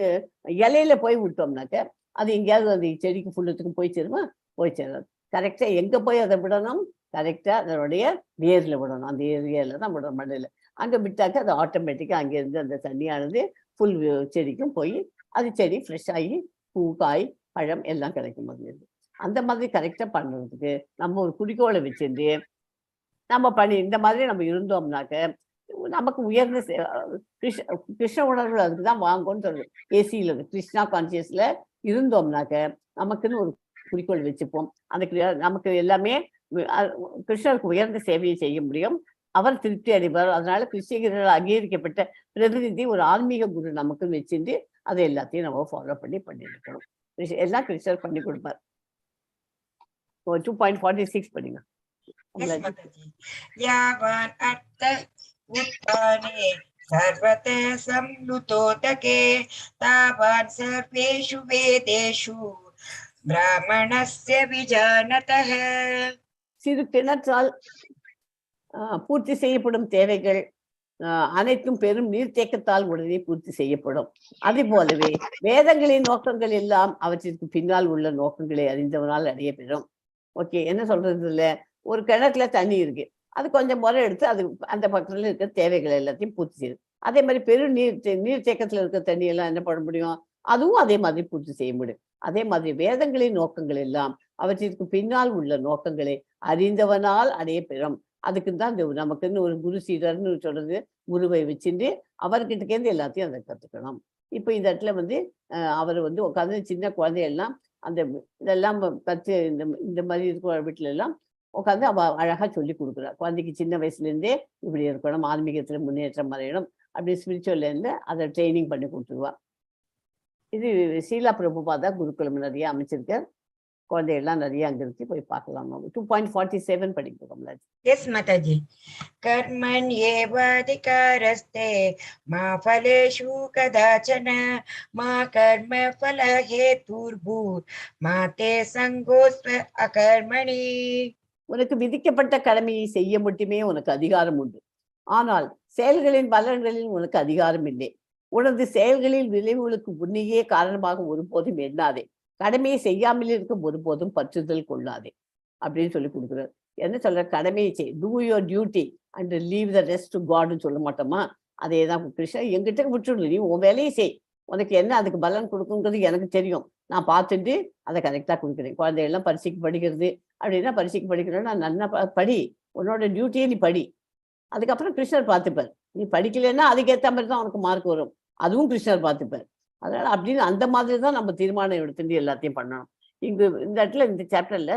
இலையில போய் விட்டோம்னாக்க அது எங்கேயாவது அந்த செடிக்கு ஃபுல்லத்துக்கும் போய் சேருமா, போய் சேராது. கரெக்டா எங்க போய் அதை விடணும், கரெக்டா அதனுடைய வேர்ல விடணும். அந்த ஏரியால தான் விடணும், மண்ணில். அங்க விட்டாக்க அது ஆட்டோமேட்டிக்கா அங்கேருந்து அந்த தண்ணியானது ஃபுல் செடிக்கும் போய் அது செடி ஃப்ரெஷ் ஆகி பூ, காய், பழம் எல்லாம் கிடைக்கும். அது அந்த மாதிரி கரெக்டா பண்றதுக்கு நம்ம ஒரு குறிக்கோளை வச்சிருந்து நம்ம இந்த மாதிரி நம்ம இருந்தோம்னாக்க நமக்கு உயர்ந்த கிருஷ்ண உணர்வு அதுக்குதான் வாங்கும்னு சொல்றது. ஏசியில கிருஷ்ணா கான்சியஸ்ல இருந்தோம்னாக்க நமக்குன்னு ஒரு குறிக்கோள் வச்சுப்போம். அந்த நமக்கு எல்லாமே கிருஷ்ணருக்கு உயர்ந்த சேவையை செய்ய முடியும். அவர் திருப்தி அடைவார். அதனால கிருஷ்ணகிரியால் அங்கீகரிக்கப்பட்ட பிரதிநிதி ஒரு ஆன்மீக குரு நமக்கு வச்சிருந்து அதை எல்லாத்தையும் நம்ம ஃபாலோ பண்ணிட்டு இருக்கணும். எல்லாம் கிருஷ்ணர் பண்ணி கொடுப்பார். 2.46 படிங்க. यावान् अर्थ उत्थाने सर्वतः संलुतोदके तावान् सर्वेषु वेदेषु ब्राह्मणस्य विजानतः. சிறு கிணற்றால் பூர்த்தி செய்யப்படும் தேவைகள் அனைத்தும் பெரும் நீர்த்தேக்கத்தால் உடனே பூர்த்தி செய்யப்படும். அதே போலவே வேதங்களின் நோக்கங்கள் எல்லாம் அவற்றிற்கு பின்னால் உள்ள நோக்கங்களை அறிந்தவனால் அடைய பெறும். ஓகே, என்ன சொல்றது இல்ல, ஒரு கிணத்துல தண்ணி இருக்கு, அது கொஞ்சம் முறை எடுத்து அது அந்த பக்கத்துல இருக்கிற தேவைகள் எல்லாத்தையும் பூர்த்தி செய்யுது. அதே மாதிரி பெரும் நீர்த்தேக்கத்துல இருக்கிற தண்ணி எல்லாம் என்ன பண்ண முடியும், அதுவும் அதே மாதிரி பூர்த்தி செய்ய முடியும். அதே மாதிரி வேதங்களின் நோக்கங்கள் எல்லாம் அவற்றிற்கு பின்னால் உள்ள நோக்கங்களை அறிந்தவனால் அடைய பெறும். அதுக்கு தான் நமக்குன்னு ஒரு குரு சீடர்னு சொல்றது, குருவை வச்சுட்டு அவர்கிட்டக்கேந்து எல்லாத்தையும் அதை கத்துக்கணும். இப்ப இந்த இடத்துல அவர் உட்காந்து சின்ன குழந்தையெல்லாம் அந்த இதெல்லாம் கத்து இந்த மாதிரி இருக்கிற வீட்டுல எல்லாம் உட்காந்து அவ அழகா சொல்லி கொடுக்குறா. குழந்தைக்கு சின்ன வயசுல இருந்தே இப்படி இருக்கணும், ஆன்மீகத்துல முன்னேற்றம் அடையணும், அப்படி ஸ்பிரிச்சுவல்ல இருந்து அதை ட்ரைனிங் பண்ணி கொடுத்துருவா. இது சீலா பிரபுபாதா குருகுலம் நிறைய அமைச்சிருக்க. குழந்தைகள்லாம் நிறைய அங்க இருக்கு, போய் பார்க்கலாம். 2.47 படிக்கிறோம். Yes, Mataji. कर्मण्येवाधिकारस्ते मा फलेषु कदाचन मा कर्म फल हेतुर्भूः मा ते संगोस्त्व अकर्मणि. உனக்கு விதிக்கப்பட்ட கடமையை செய்ய மட்டுமே உனக்கு அதிகாரம் உண்டு. ஆனால் செயல்களின் பலன்களில் உனக்கு அதிகாரம் இல்லை. உனது செயல்களில் விளைவுகளுக்கு உன்னையே காரணமாக ஒருபோதும் எண்ணாதே. கடமையை செய்யாமல் இருக்கும் ஒருபோதும் பற்றுதல் கொள்ளாதே அப்படின்னு சொல்லி கொடுக்குறாரு. என்ன சொல்ற, கடமையை செய், do your duty and leave the rest to காட்னு சொல்ல மாட்டோமா? அதே தான் கிருஷ்ணன் எங்கிட்ட விட்டுடு, நீ உன் வேலையை செய், உனக்கு என்ன அதுக்கு பலன் கொடுக்குங்கிறது எனக்கு தெரியும், நான் பார்த்துட்டு அதை கரெக்டாக கொடுக்குறேன். குழந்தைகள்லாம் பரீட்சைக்கு படிக்கிறது அப்படின்னா பரீட்சைக்கு படிக்கிறேன்னா நல்லா படி, உன்னோட டியூட்டியே நீ படி, அதுக்கப்புறம் கிருஷ்ணர் பார்த்துப்பார். நீ படிக்கலைன்னா அதுக்கேற்ற மாதிரி தான் உனக்கு மார்க் வரும், அதுவும் கிருஷ்ணர் பார்த்துப்பார். அதனால அப்படின்னு அந்த மாதிரி தான் நம்ம தீர்மானம் எடுத்துட்டு எல்லாத்தையும் பண்ணணும். இந்த இடத்துல இந்த சாப்டர்ல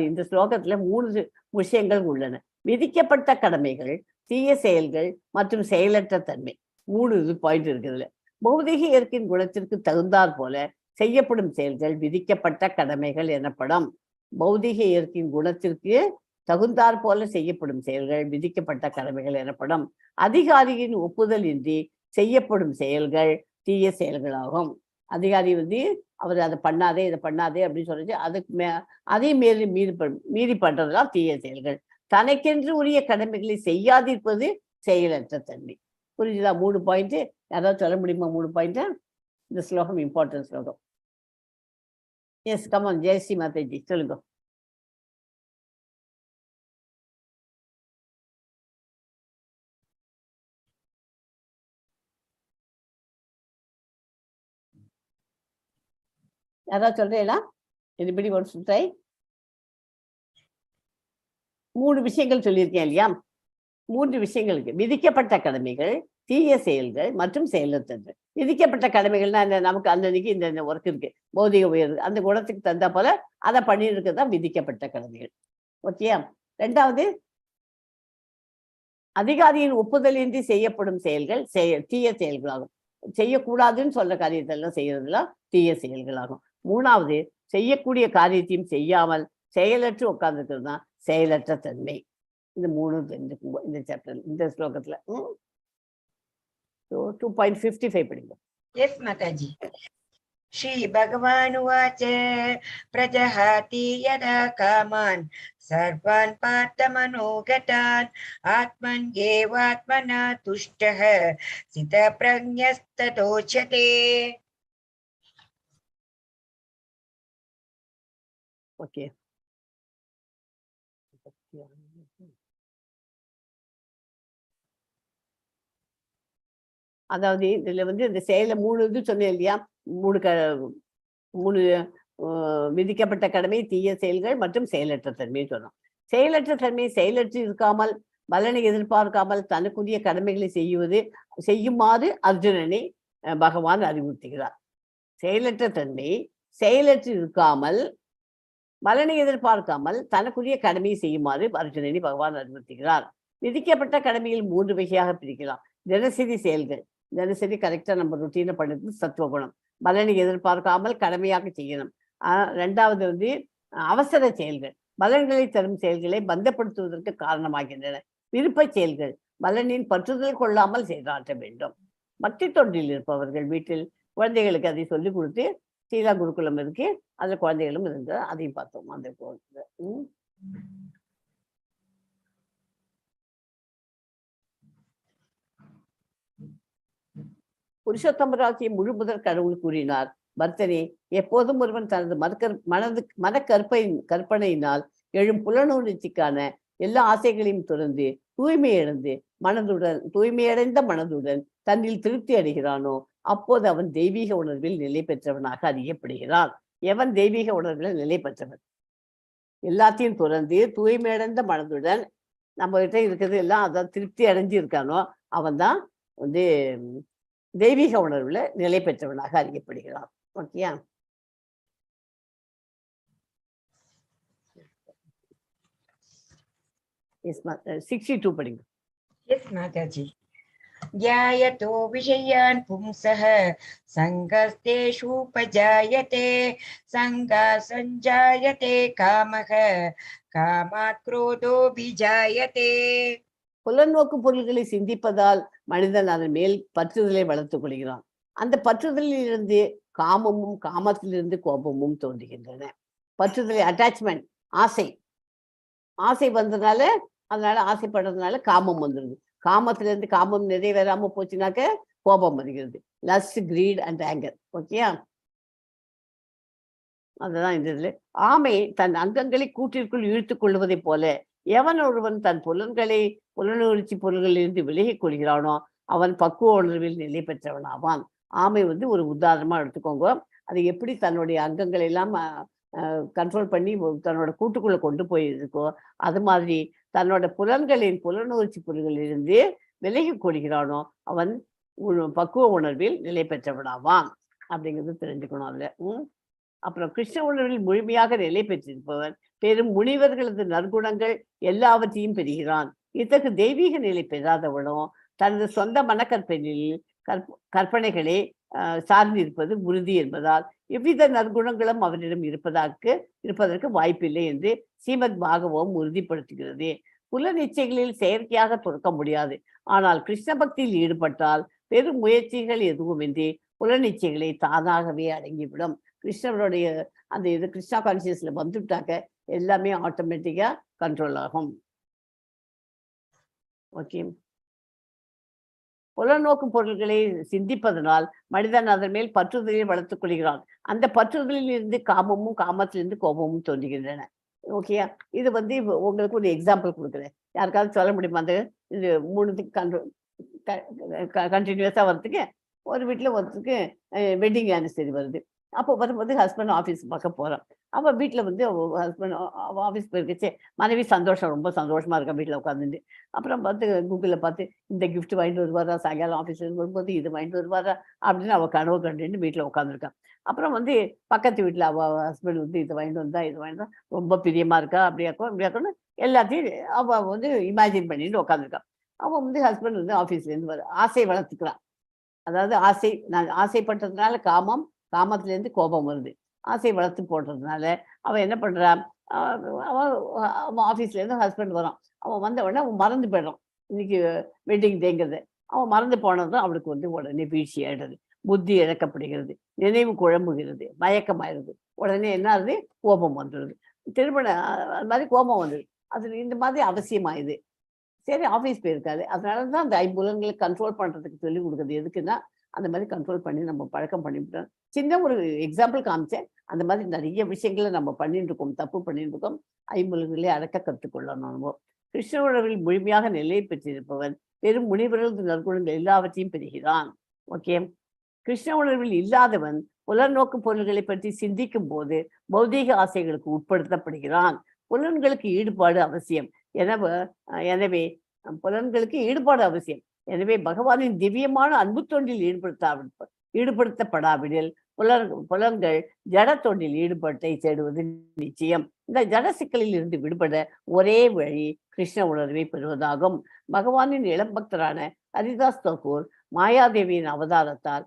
இந்த ஸ்லோகத்துல 3 விஷயங்கள் உள்ளன. விதிக்கப்பட்ட கடமைகள், தீய செயல்கள் மற்றும் செயலற்ற தன்மை. 3 பாயிண்ட் இருக்குதுல. பௌதிக இயற்கையின் குணத்திற்கு தகுந்தாற் போல செய்யப்படும் செயல்கள் விதிக்கப்பட்ட கடமைகள் எனப்படும். பௌதிக இயற்கையின் குணத்திற்கு தகுந்தாற் போல செய்யப்படும் செயல்கள் விதிக்கப்பட்ட கடமைகள் எனப்படும். அதிகாரியின் ஒப்புதல் இன்றி செய்யப்படும் செயல்கள் தீய செயல்களாகும். அதிகாரி அவர் அதை பண்ணாதே இதை பண்ணாதே அப்படின்னு சொல்லிச்சு அதையும் மீறி பண்றதுலாம் தீய செயல்கள். தனக்கென்று உரிய கடமைகளை செய்யாதிருப்பது செயலற்ற தன்மை. புரிஞ்சுதா? 3 பாயிண்ட். யாராவது சொல்ல முடியுமா 3 பாயிண்ட்? இந்த ஸ்லோகம் இம்பார்ட்டன்ட் ஸ்லோகம். எஸ், கமான் ஜெயஸ்ரீ மாதாஜி சொல்லுங்க. யாராவது சொல்றீங்களா? anybody wants to try? 3 விஷயங்கள் சொல்லியிருக்கேன் இல்லையா? 3 விஷயங்களுக்கு விதிக்கப்பட்ட கடமைகள், தீய செயல்கள் மற்றும் செயலற்றது. விதிக்கப்பட்ட கடமைகள்னா நமக்கு அன்னைக்கு இந்த ஒர்க் இருக்கு, பௌதிக உயர்வு, அந்த குணத்துக்கு தந்தா போல அதை பண்ணிருக்கிறது தான் விதிக்கப்பட்ட கடமைகள். ஓகே. 2வது, அதிகாரியின் ஒப்புதலின்றி செய்யப்படும் செயல்கள் தீய செயல்களாகும். செய்யக்கூடாதுன்னு சொல்ற காரியத்தெல்லாம் செய்யறதுலாம் தீய செயல்களாகும். 3வது, செய்யக்கூடிய காரியத்தையும் செய்யாமல் செயலற்று உட்கார்ந்துக்கிறது தான் செயலற்ற தன்மை. இந்த 3 இந்த சாப்டர் இந்த ஸ்லோகத்துல. 2.55 படிங்க. Yes, Mataji. Shri Bhagavanuvach prajahati yada kaman sarvan parthamanoghatan atman yevatmana tushtah sita prajnastatochate. Okay. அதாவது இதுல இந்த செயல 3 இது சொன்னேன் இல்லையா? 3 விதிக்கப்பட்ட கடமை, தீய செயல்கள் மற்றும் செயலற்ற தன்மை சொன்னோம். செயலற்ற தன்மை செயலற்று இருக்காமல் பலனை எதிர்பார்க்காமல் தனக்குரிய கடமைகளை செய்யுமாறு அர்ஜுனனை பகவான் அறிவுறுத்துகிறார். செயலற்ற தன்மை செயலற்று இருக்காமல் பலனை எதிர்பார்க்காமல் தனக்குரிய கடமையை செய்யுமாறு அர்ஜுனனை பகவான் அறிவுறுத்துகிறார். விதிக்கப்பட்ட கடமையில் 3 வகையாக பிரிக்கலாம். தினசரி செயல்கள், தினசரி கரெக்டா நம்ம ருட்டீனை பண்ணுறது சத்துவகுணம், பலனை எதிர்பார்க்காமல் கடமையாக செய்யணும். 2வது அவசர செயல்கள், பலன்களை தரும் செயல்களை பந்தப்படுத்துவதற்கு காரணமாகின்றன. விருப்ப செயல்கள், பலனின் பற்றுதல் கொள்ளாமல் செயலாற்ற வேண்டும். பக்தி தொண்டில் இருப்பவர்கள் வீட்டில் குழந்தைகளுக்கு அதை சொல்லிக் கொடுத்து, சீலா குருகுலம் இருக்கு, அதுல குழந்தைகளும் இருந்து அதையும் பார்த்தோம். அந்த புருஷோத்தமராகிய முழு முதற் கடவுள் கூறினார், பக்தனே, எப்போதும் ஒருவன் தனது கற்பனையினால் எழும் புலனுணர்ச்சிக்கான எல்லா ஆசைகளையும் துறந்து தூய்மையடைந்த மனதுடன் தன்னில் திருப்தி அடைகிறானோ அப்போது அவன் தெய்வீக உணர்வில் நிலை பெற்றவனாக அறியப்படுகிறான். எவன் தெய்வீக உணர்வில் நிலை பெற்றவன்? எல்லாத்தையும் துறந்து தூய்மையடைந்த மனதுடன் நம்ம கிட்ட இருக்கிறது எல்லாம் அதான் திருப்தி அடைஞ்சு இருக்கானோ அவன் தான் தெய்வீக உணர்வுல நிலை பெற்றவனாக அறியப்படுகிறான். ஓகேயா? Yes, 62 படிங்க. Yes, Mataji. ध्यायतो विषयान् पुंसः सङ्गस्तेषूपजायते सङ्गात् सञ्जायते कामः कामात् क्रोधोऽभिजायते. புலநோக்கு பொருள்களை சிந்திப்பதால் மனிதன் அதன் மேல் பற்றுதலை வளர்த்துக் கொள்கிறான். அந்த பற்றுதலில் இருந்து காமமும் காமத்திலிருந்து கோபமும் தோன்றுகின்றன. பற்றுதலை அட்டாச்மெண்ட், ஆசை வந்ததுனால, அதனால ஆசைப்படுறதுனால காமம் வந்துடுது. காமத்திலிருந்து காமம் நிறைவேறாம போச்சுனாக்க கோபம் வருகிறது. Lust, greed and anger. ஓகேயா? அதுதான் இந்த இதுல ஆமை தன் அங்கங்களை கூட்டிற்குள் இழுத்துக் கொள்வதை போல எவன் ஒருவன் தன் புலனுணர்ச்சி பொருள்களிலிருந்து விலகிக் கொள்கிறானோ அவன் பக்குவ உணர்வில் நிலை பெற்றவன் ஆவான். ஆமை ஒரு உதாரணமா எடுத்துக்கோங்க. அது எப்படி தன்னுடைய அங்கங்களை எல்லாம் கண்ட்ரோல் பண்ணி தன்னோட கூட்டுக்குள்ள கொண்டு போயிருக்கோ அது மாதிரி தன்னோட புலனுணர்ச்சி பொருள்களிலிருந்து விலகி கொள்கிறானோ அவன் பக்குவ உணர்வில் நிலை பெற்றவனாவான் அப்படிங்கிறது தெரிஞ்சுக்கணும். அதுல அப்புறம் கிருஷ்ண உணர்வில் முழுமையாக நிலை பெற்றிருப்பவன் பெரும் முனிவர்களது நற்குணங்கள் எல்லாவற்றையும் பெறுகிறான். இத்தகைய தெய்வீக நிலை பெறாதவனும் தனது சொந்த கற்பனைகளை சார்ந்திருப்பது உறுதி என்பதால் எவ்வித நற்குணங்களும் அவனிடம் இருப்பதற்கு வாய்ப்பில்லை என்று ஸ்ரீமத் பாகவதம் உறுதிப்படுத்துகிறது. புல நிச்சயங்களில் செயற்கையாக துறக்க முடியாது. ஆனால் கிருஷ்ண பக்தியில் ஈடுபட்டால் பெரும் முயற்சிகள் எதுவுமின்றி புல நிச்சயங்களை தானாகவே அடங்கிவிடும். கிருஷ்ணனுடைய அந்த கிருஷ்ணா கான்சியஸ்ல வந்துட்டாக்க எல்லாமே ஆட்டோமேட்டிக்கா கண்ட்ரோல் ஆகும். ஓகே. புலநோக்கு பொருள்களை சிந்திப்பதனால் மனிதன் அதன் மேல் பற்றுதலை வளர்த்துக் கொள்கிறான். அந்த பற்றுதலில் இருந்து காமத்திலிருந்து கோபமும் தோன்றுகின்றன. ஓகேயா? இது உங்களுக்கு ஒரு எக்ஸாம்பிள் கொடுக்குறேன். யாருக்காவது சொல்ல முடியுமா? அந்த இது 3 கண்டினியூஸா வர்றதுக்கு ஒரு வீட்டுல ஒருத்தருக்கு வெட்டிங் ஆனிவர்சரி வருது. அப்போ வரும்போது ஹஸ்பண்ட் ஆஃபீஸ் பார்க்க போறான். அவன் வீட்டில் ஹஸ்பண்ட் ஆஃபீஸ் போயிருக்கச்சே மனைவி ரொம்ப சந்தோஷமா இருக்கா வீட்டில் உட்காந்துட்டு. அப்புறம் கூகுளில் பார்த்து இந்த கிஃப்ட் வாங்கிட்டு வருவாரா, சாயங்காலம் ஆஃபீஸ்ல வரும்போது இது வாங்கிட்டு வருவாரா அப்படின்னு அவள் கனவு கண்டுட்டு வீட்டில் உட்காந்துருக்கான். அப்புறம் பக்கத்து வீட்டில் அவள் ஹஸ்பண்ட் இது வாங்கிட்டு வந்தா ரொம்ப பிரியமா இருக்கா, அப்படியாக்கணும் எல்லாத்தையும் அவள் இமேஜின் பண்ணிட்டு உட்காந்துருக்கான். அவன் ஹஸ்பண்ட் ஆஃபீஸ்லேருந்து ஆசை வளர்த்துக்கிறான். அதாவது நான் ஆசைப்பட்டதுனால காமத்திலேருந்து கோபம் வருது. ஆசை வளர்த்து போடுறதுனால அவன் என்ன பண்றான், அவன் ஆஃபீஸ்லேருந்து ஹஸ்பண்ட் வரான். அவன் வந்த உடனே அவன் மறந்து போயிடுறான் இன்னைக்கு வெட்டிங் டேங்கிறது. அவன் மறந்து போனதும் அவளுக்கு உடனே வீழ்ச்சி ஆயிடுறது, புத்தி இழக்கப்படுகிறது, நினைவு குழம்புகிறது, மயக்கமாயிருது. உடனே என்ன ஆகுது, கோபம் வந்துடுது. திருமணம் அது மாதிரி கோபம் வந்துடுது. அது இந்த மாதிரி அவசியமாயுது. சரி, ஆஃபீஸ் போயிருக்காது. அதனால தான் அந்த 5 புலன்களை கண்ட்ரோல் பண்றதுக்கு சொல்லி கொடுக்குறது. எதுக்குன்னா அந்த மாதிரி கண்ட்ரோல் பண்ணி நம்ம பழக்கம் பண்ணிவிட்டோம். சின்ன ஒரு எக்ஸாம்பிள் காமிச்சேன். அந்த மாதிரி நிறைய விஷயங்களை நம்ம பண்ணிட்டு இருக்கோம், தப்பு பண்ணிட்டு இருக்கோம். 5 புலன்களை அடக்க கற்றுக்கொள்ளணும். நம்ம கிருஷ்ண உணர்வில் முழுமையாக நிலை பெற்றிருப்பவன் பெரும் முனிவரது நற்குணங்கள் எல்லாவற்றையும் பெறுகிறான். ஓகே. கிருஷ்ண உணர்வில் இல்லாதவன் புலநோக்கு பொருள்களை பற்றி சிந்திக்கும் போது பௌதீக ஆசைகளுக்கு உட்படுத்தப்படுகிறான். புலன்களுக்கு ஈடுபாடு அவசியம். எனவே புலன்களுக்கு ஈடுபாடு அவசியம். எனவே பகவானின் திவ்யமான அன்பு தொண்டில் ஈடுபடுத்தப்படாவிடில் புலன்கள் ஜட தொண்டில் ஈடுபட்டை தேடுவது நிச்சயம். இந்த ஜட சிக்கலில் இருந்து விடுபட ஒரே வழி கிருஷ்ண உணர்வை பெறுவதாகும். பகவானின் இளம் பக்தரான ஹரிதாஸ் தாக்கூர் மாயாதேவியின் அவதாரத்தால்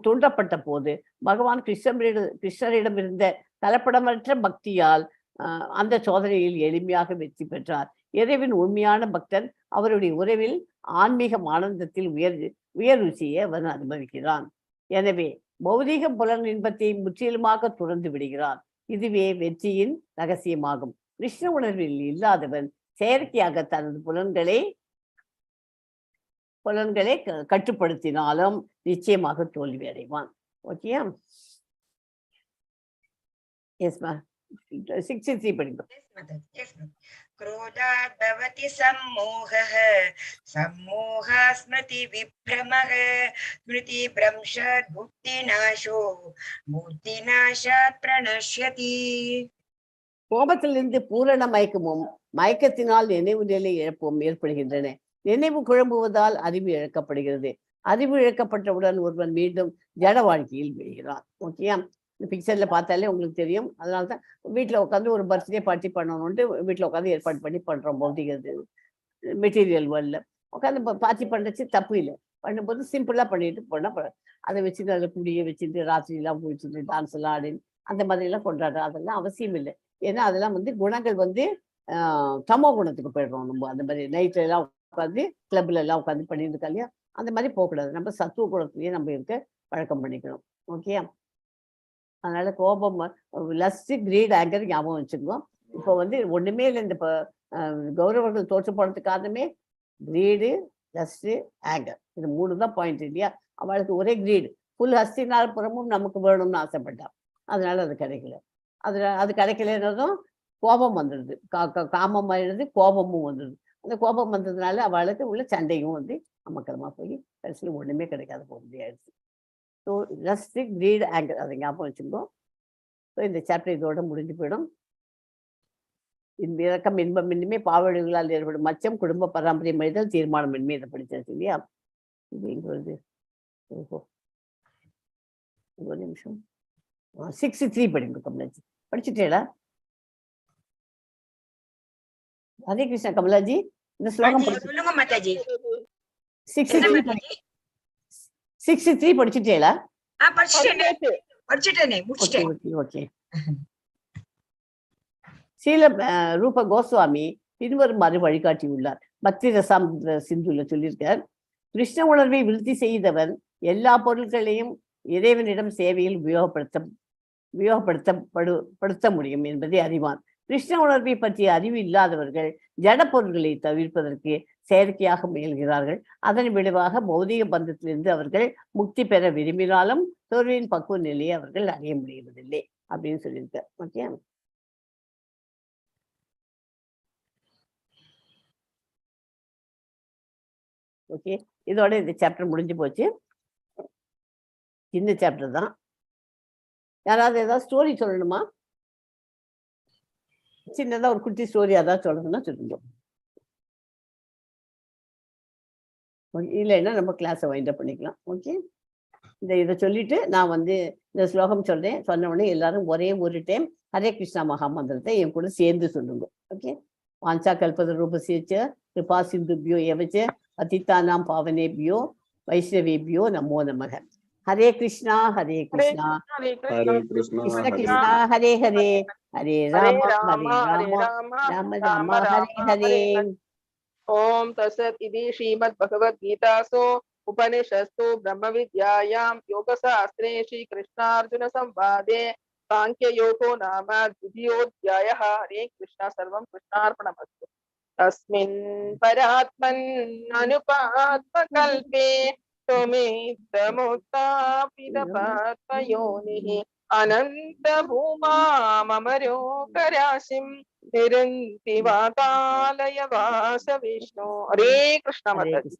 தூண்டப்பட்ட போது பகவான் கிருஷ்ணரிடம் இருந்த கலப்படமற்ற பக்தியால் அந்த சோதனையில் எளிமையாக வெற்றி பெற்றார். இறைவன் உண்மையான பக்தன். அவருடைய உறவில் ஆன்மீக ஆனந்தத்தில் உயர் ருசியை அவன் அனுபவிக்கிறான். எனவே பௌதீக புலன் இன்பத்தை முற்றிலுமாக துறந்து விடுகிறான். இதுவே வெற்றியின் ரகசியமாகும். கிருஷ்ண உணர்வில் இல்லாதவன் செயற்கையாக தனது புலன்களை கட்டுப்படுத்தினாலும் நிச்சயமாக தோல்வி அடைவான். ஓகே, எஸ்மா 63 படிப்போம். क्रोधात् भवति सम्मोहः, सम्मोहा स्मृति विभ्रमः, स्मृति भ्रंशात् बुद्धिनाशो, बुद्धिनाशात् प्रणश्यति. கோபத்திலிருந்து பூரண மயக்கமும் மயக்கத்தினால் நினைவு நிலை இழப்பும் ஏற்படுகின்றன. நினைவு குழம்புவதால் அறிவு இழக்கப்படுகிறது. அறிவு இழக்கப்பட்டவுடன் ஒருவன் மீண்டும் ஜட வாழ்க்கையில் விழுகிறான். ஓகேயா, இந்த பிக்சர்ல பார்த்தாலே உங்களுக்கு தெரியும். அதனால்தான் வீட்டில் உட்காந்து ஒரு பர்த்டே பார்ட்டி பண்ணணும்ட்டு வீட்டில் உட்காந்து ஏற்பாடு பண்ணி பண்றோம். பௌத்திக மெட்டீரியல் வேர்ல்ட்ல உட்காந்து பார்ட்டி பண்ணுறச்சு தப்பு இல்லை. பண்ணும்போது சிம்பிளா பண்ணிட்டு போனா அதை வச்சுட்டு அதில் குடியை வச்சுட்டு ராத்திரிலாம் குடிச்சுட்டு டான்ஸ் எல்லாம் ஆடி அந்த மாதிரி எல்லாம் கொண்டாடுறோம். அதெல்லாம் அவசியம் இல்லை. ஏன்னா அதெல்லாம் குணங்கள் தமோ குணத்துக்கு போயிடுறோம். நம்ம அந்த மாதிரி நைட்ல எல்லாம் உட்காந்து கிளப்ல எல்லாம் உட்காந்து பண்ணிட்டு இருக்கா இல்லையா, அந்த மாதிரி போகக்கூடாது. நம்ம சத்துவ குணத்திலேயே நம்ம இருக்க பழக்கம் பண்ணிக்கணும். ஓகே, அதனால கோபம், லஸ்ட், கிரீட், ஆங்கர் ஞாபகம் வச்சுக்கோம். இப்போ ஒண்ணுமே இல்லை. இந்த கௌரவர்கள் தோற்று போனதுக்கு காரணமே கிரீடு, லஸ்ட், ஆங்கர். இது 3 தான் பாயிண்ட் இல்லையா. அவளுக்கு ஒரே கிரீடு, ஃபுல் ஹஸ்தினால் புறமும் நமக்கு வேணும்னு ஆசைப்பட்டான். அதனால அது கிடைக்கல. அது கிடைக்கலன்னதும் கோபம் வந்துடுது. காமம் ஆயிடுது, கோபமும் வந்துடுது. அந்த கோபம் வந்ததுனால அவளுக்கு உள்ள சண்டையும் அமக்கலமா போய் கடைசியில் ஒண்ணுமே கிடைக்காத போகுது ஆயிடுச்சு. ஸோ லஸ்ட், கிரீட், ஆங்கர் அதை ஞாபகம் வச்சுக்கோ. ஸோ இந்த சாப்டர் இதோட முடிஞ்சு போயிடும். இறக்கம், இன்பம் இனிமே பாவடுகளால் ஏற்படும் மச்சம், குடும்ப பராமரி மனிதல், தீர்மானம் இனிமே இதை படிச்சாச்சு இல்லையா. இது இங்க வருது. ஓஹோ, ஒரு நிமிஷம். 63 படிங்க கமலாஜி. படிச்சுட்டேடா? ஹரே கிருஷ்ணா கமலாஜி, இந்த ஸ்லோகம் சொல்லுங்க மாதாஜி. 63 படிச்சுட்டேடா? படிச்சுட்டேனே, முடிச்சிட்டேன். ஓகே. ஸ்ரீல ரூப கோஸ்வாமி பின்வருமாறு வழிகாட்டியுள்ளார். பக்தி ரசாமிர சிந்துல சொல்லியிருக்கார். கிருஷ்ண உணர்வை விருத்தி செய்தவன் எல்லா பொருட்களையும் இறைவனிடம் சேவையில் உபயோகப்படுத்த முடியும் என்பதை அறிவான். கிருஷ்ண உணர்வை பற்றிய அறிவு இல்லாதவர்கள் ஜட பொருட்களை தவிர்ப்பதற்கு செயற்கையாக முயல்கிறார்கள். அதன் விளைவாக பௌதிக பந்தத்திலிருந்து அவர்கள் முக்தி பெற விரும்பினாலும் தோல்வியின் பக்குவ நிலையை அவர்கள் அடைய முடிவதில்லை அப்படின்னு சொல்லியிருக்கார். ஓகே, ஓகே, இதோட இந்த சாப்டர் முடிஞ்சு போச்சு. இந்த சாப்டர் தான். யாராவது ஏதாவது ஸ்டோரி சொல்லணுமா? சின்னதா ஒரு குட்டி ஸ்டோரி அதான் சொல்லணும்னா சொல்லுங்க. இல்லைன்னா நம்ம கிளாஸை வைண்ட் அப் பண்ணிக்கலாம். ஓகே, இதை சொல்லிட்டு நான் இந்த ஸ்லோகம் சொல்றேன். சொன்ன உடனே எல்லாரும் ஒரே ஒரு டைம் ஹரே கிருஷ்ணா மகாமந்திரத்தை என் கூட சேர்ந்து சொல்லுங்க. ஓகே, வாஞ்சா கல்பத ரூபசிச்ச கிருபா சிந்துபியோ எவச்ச அதித்தானாம் பாவனேபியோ வைஷ்ணவேபியோ நமோ நமக. ஹரே கிருஷ்ணா ஹரே கிருஷ்ணா கிருஷ்ண கிருஷ்ணா ஹரே ஹரே, ஹரே ராம ஹரே ராம ராம ராம ஹரே ஹரே. ஓம் தசத் இது ஸ்ரீமத் பகவத் கீதாசு உபனிஷத்சு பிரம்ம வித்யாயாம் யோகசாஸ்திரே ஸ்ரீ கிருஷ்ணார்ஜுன சம்வாதே சாங்கிய யோகோ நாம த்விதீயோத்யாயः. ஹரே கிருஷ்ணா, சர்வம் கிருஷ்ணார்ப்பணமஸ்து. தஸ்மின் பராத்மன் அனுபாத்மகல்பே त्वमेतमुत्थापितपात्मयोनिः अनन्त भूमाममरोकराशिं निरन्ति वातालय वास विष्णु. हरे कृष्ण माताजी.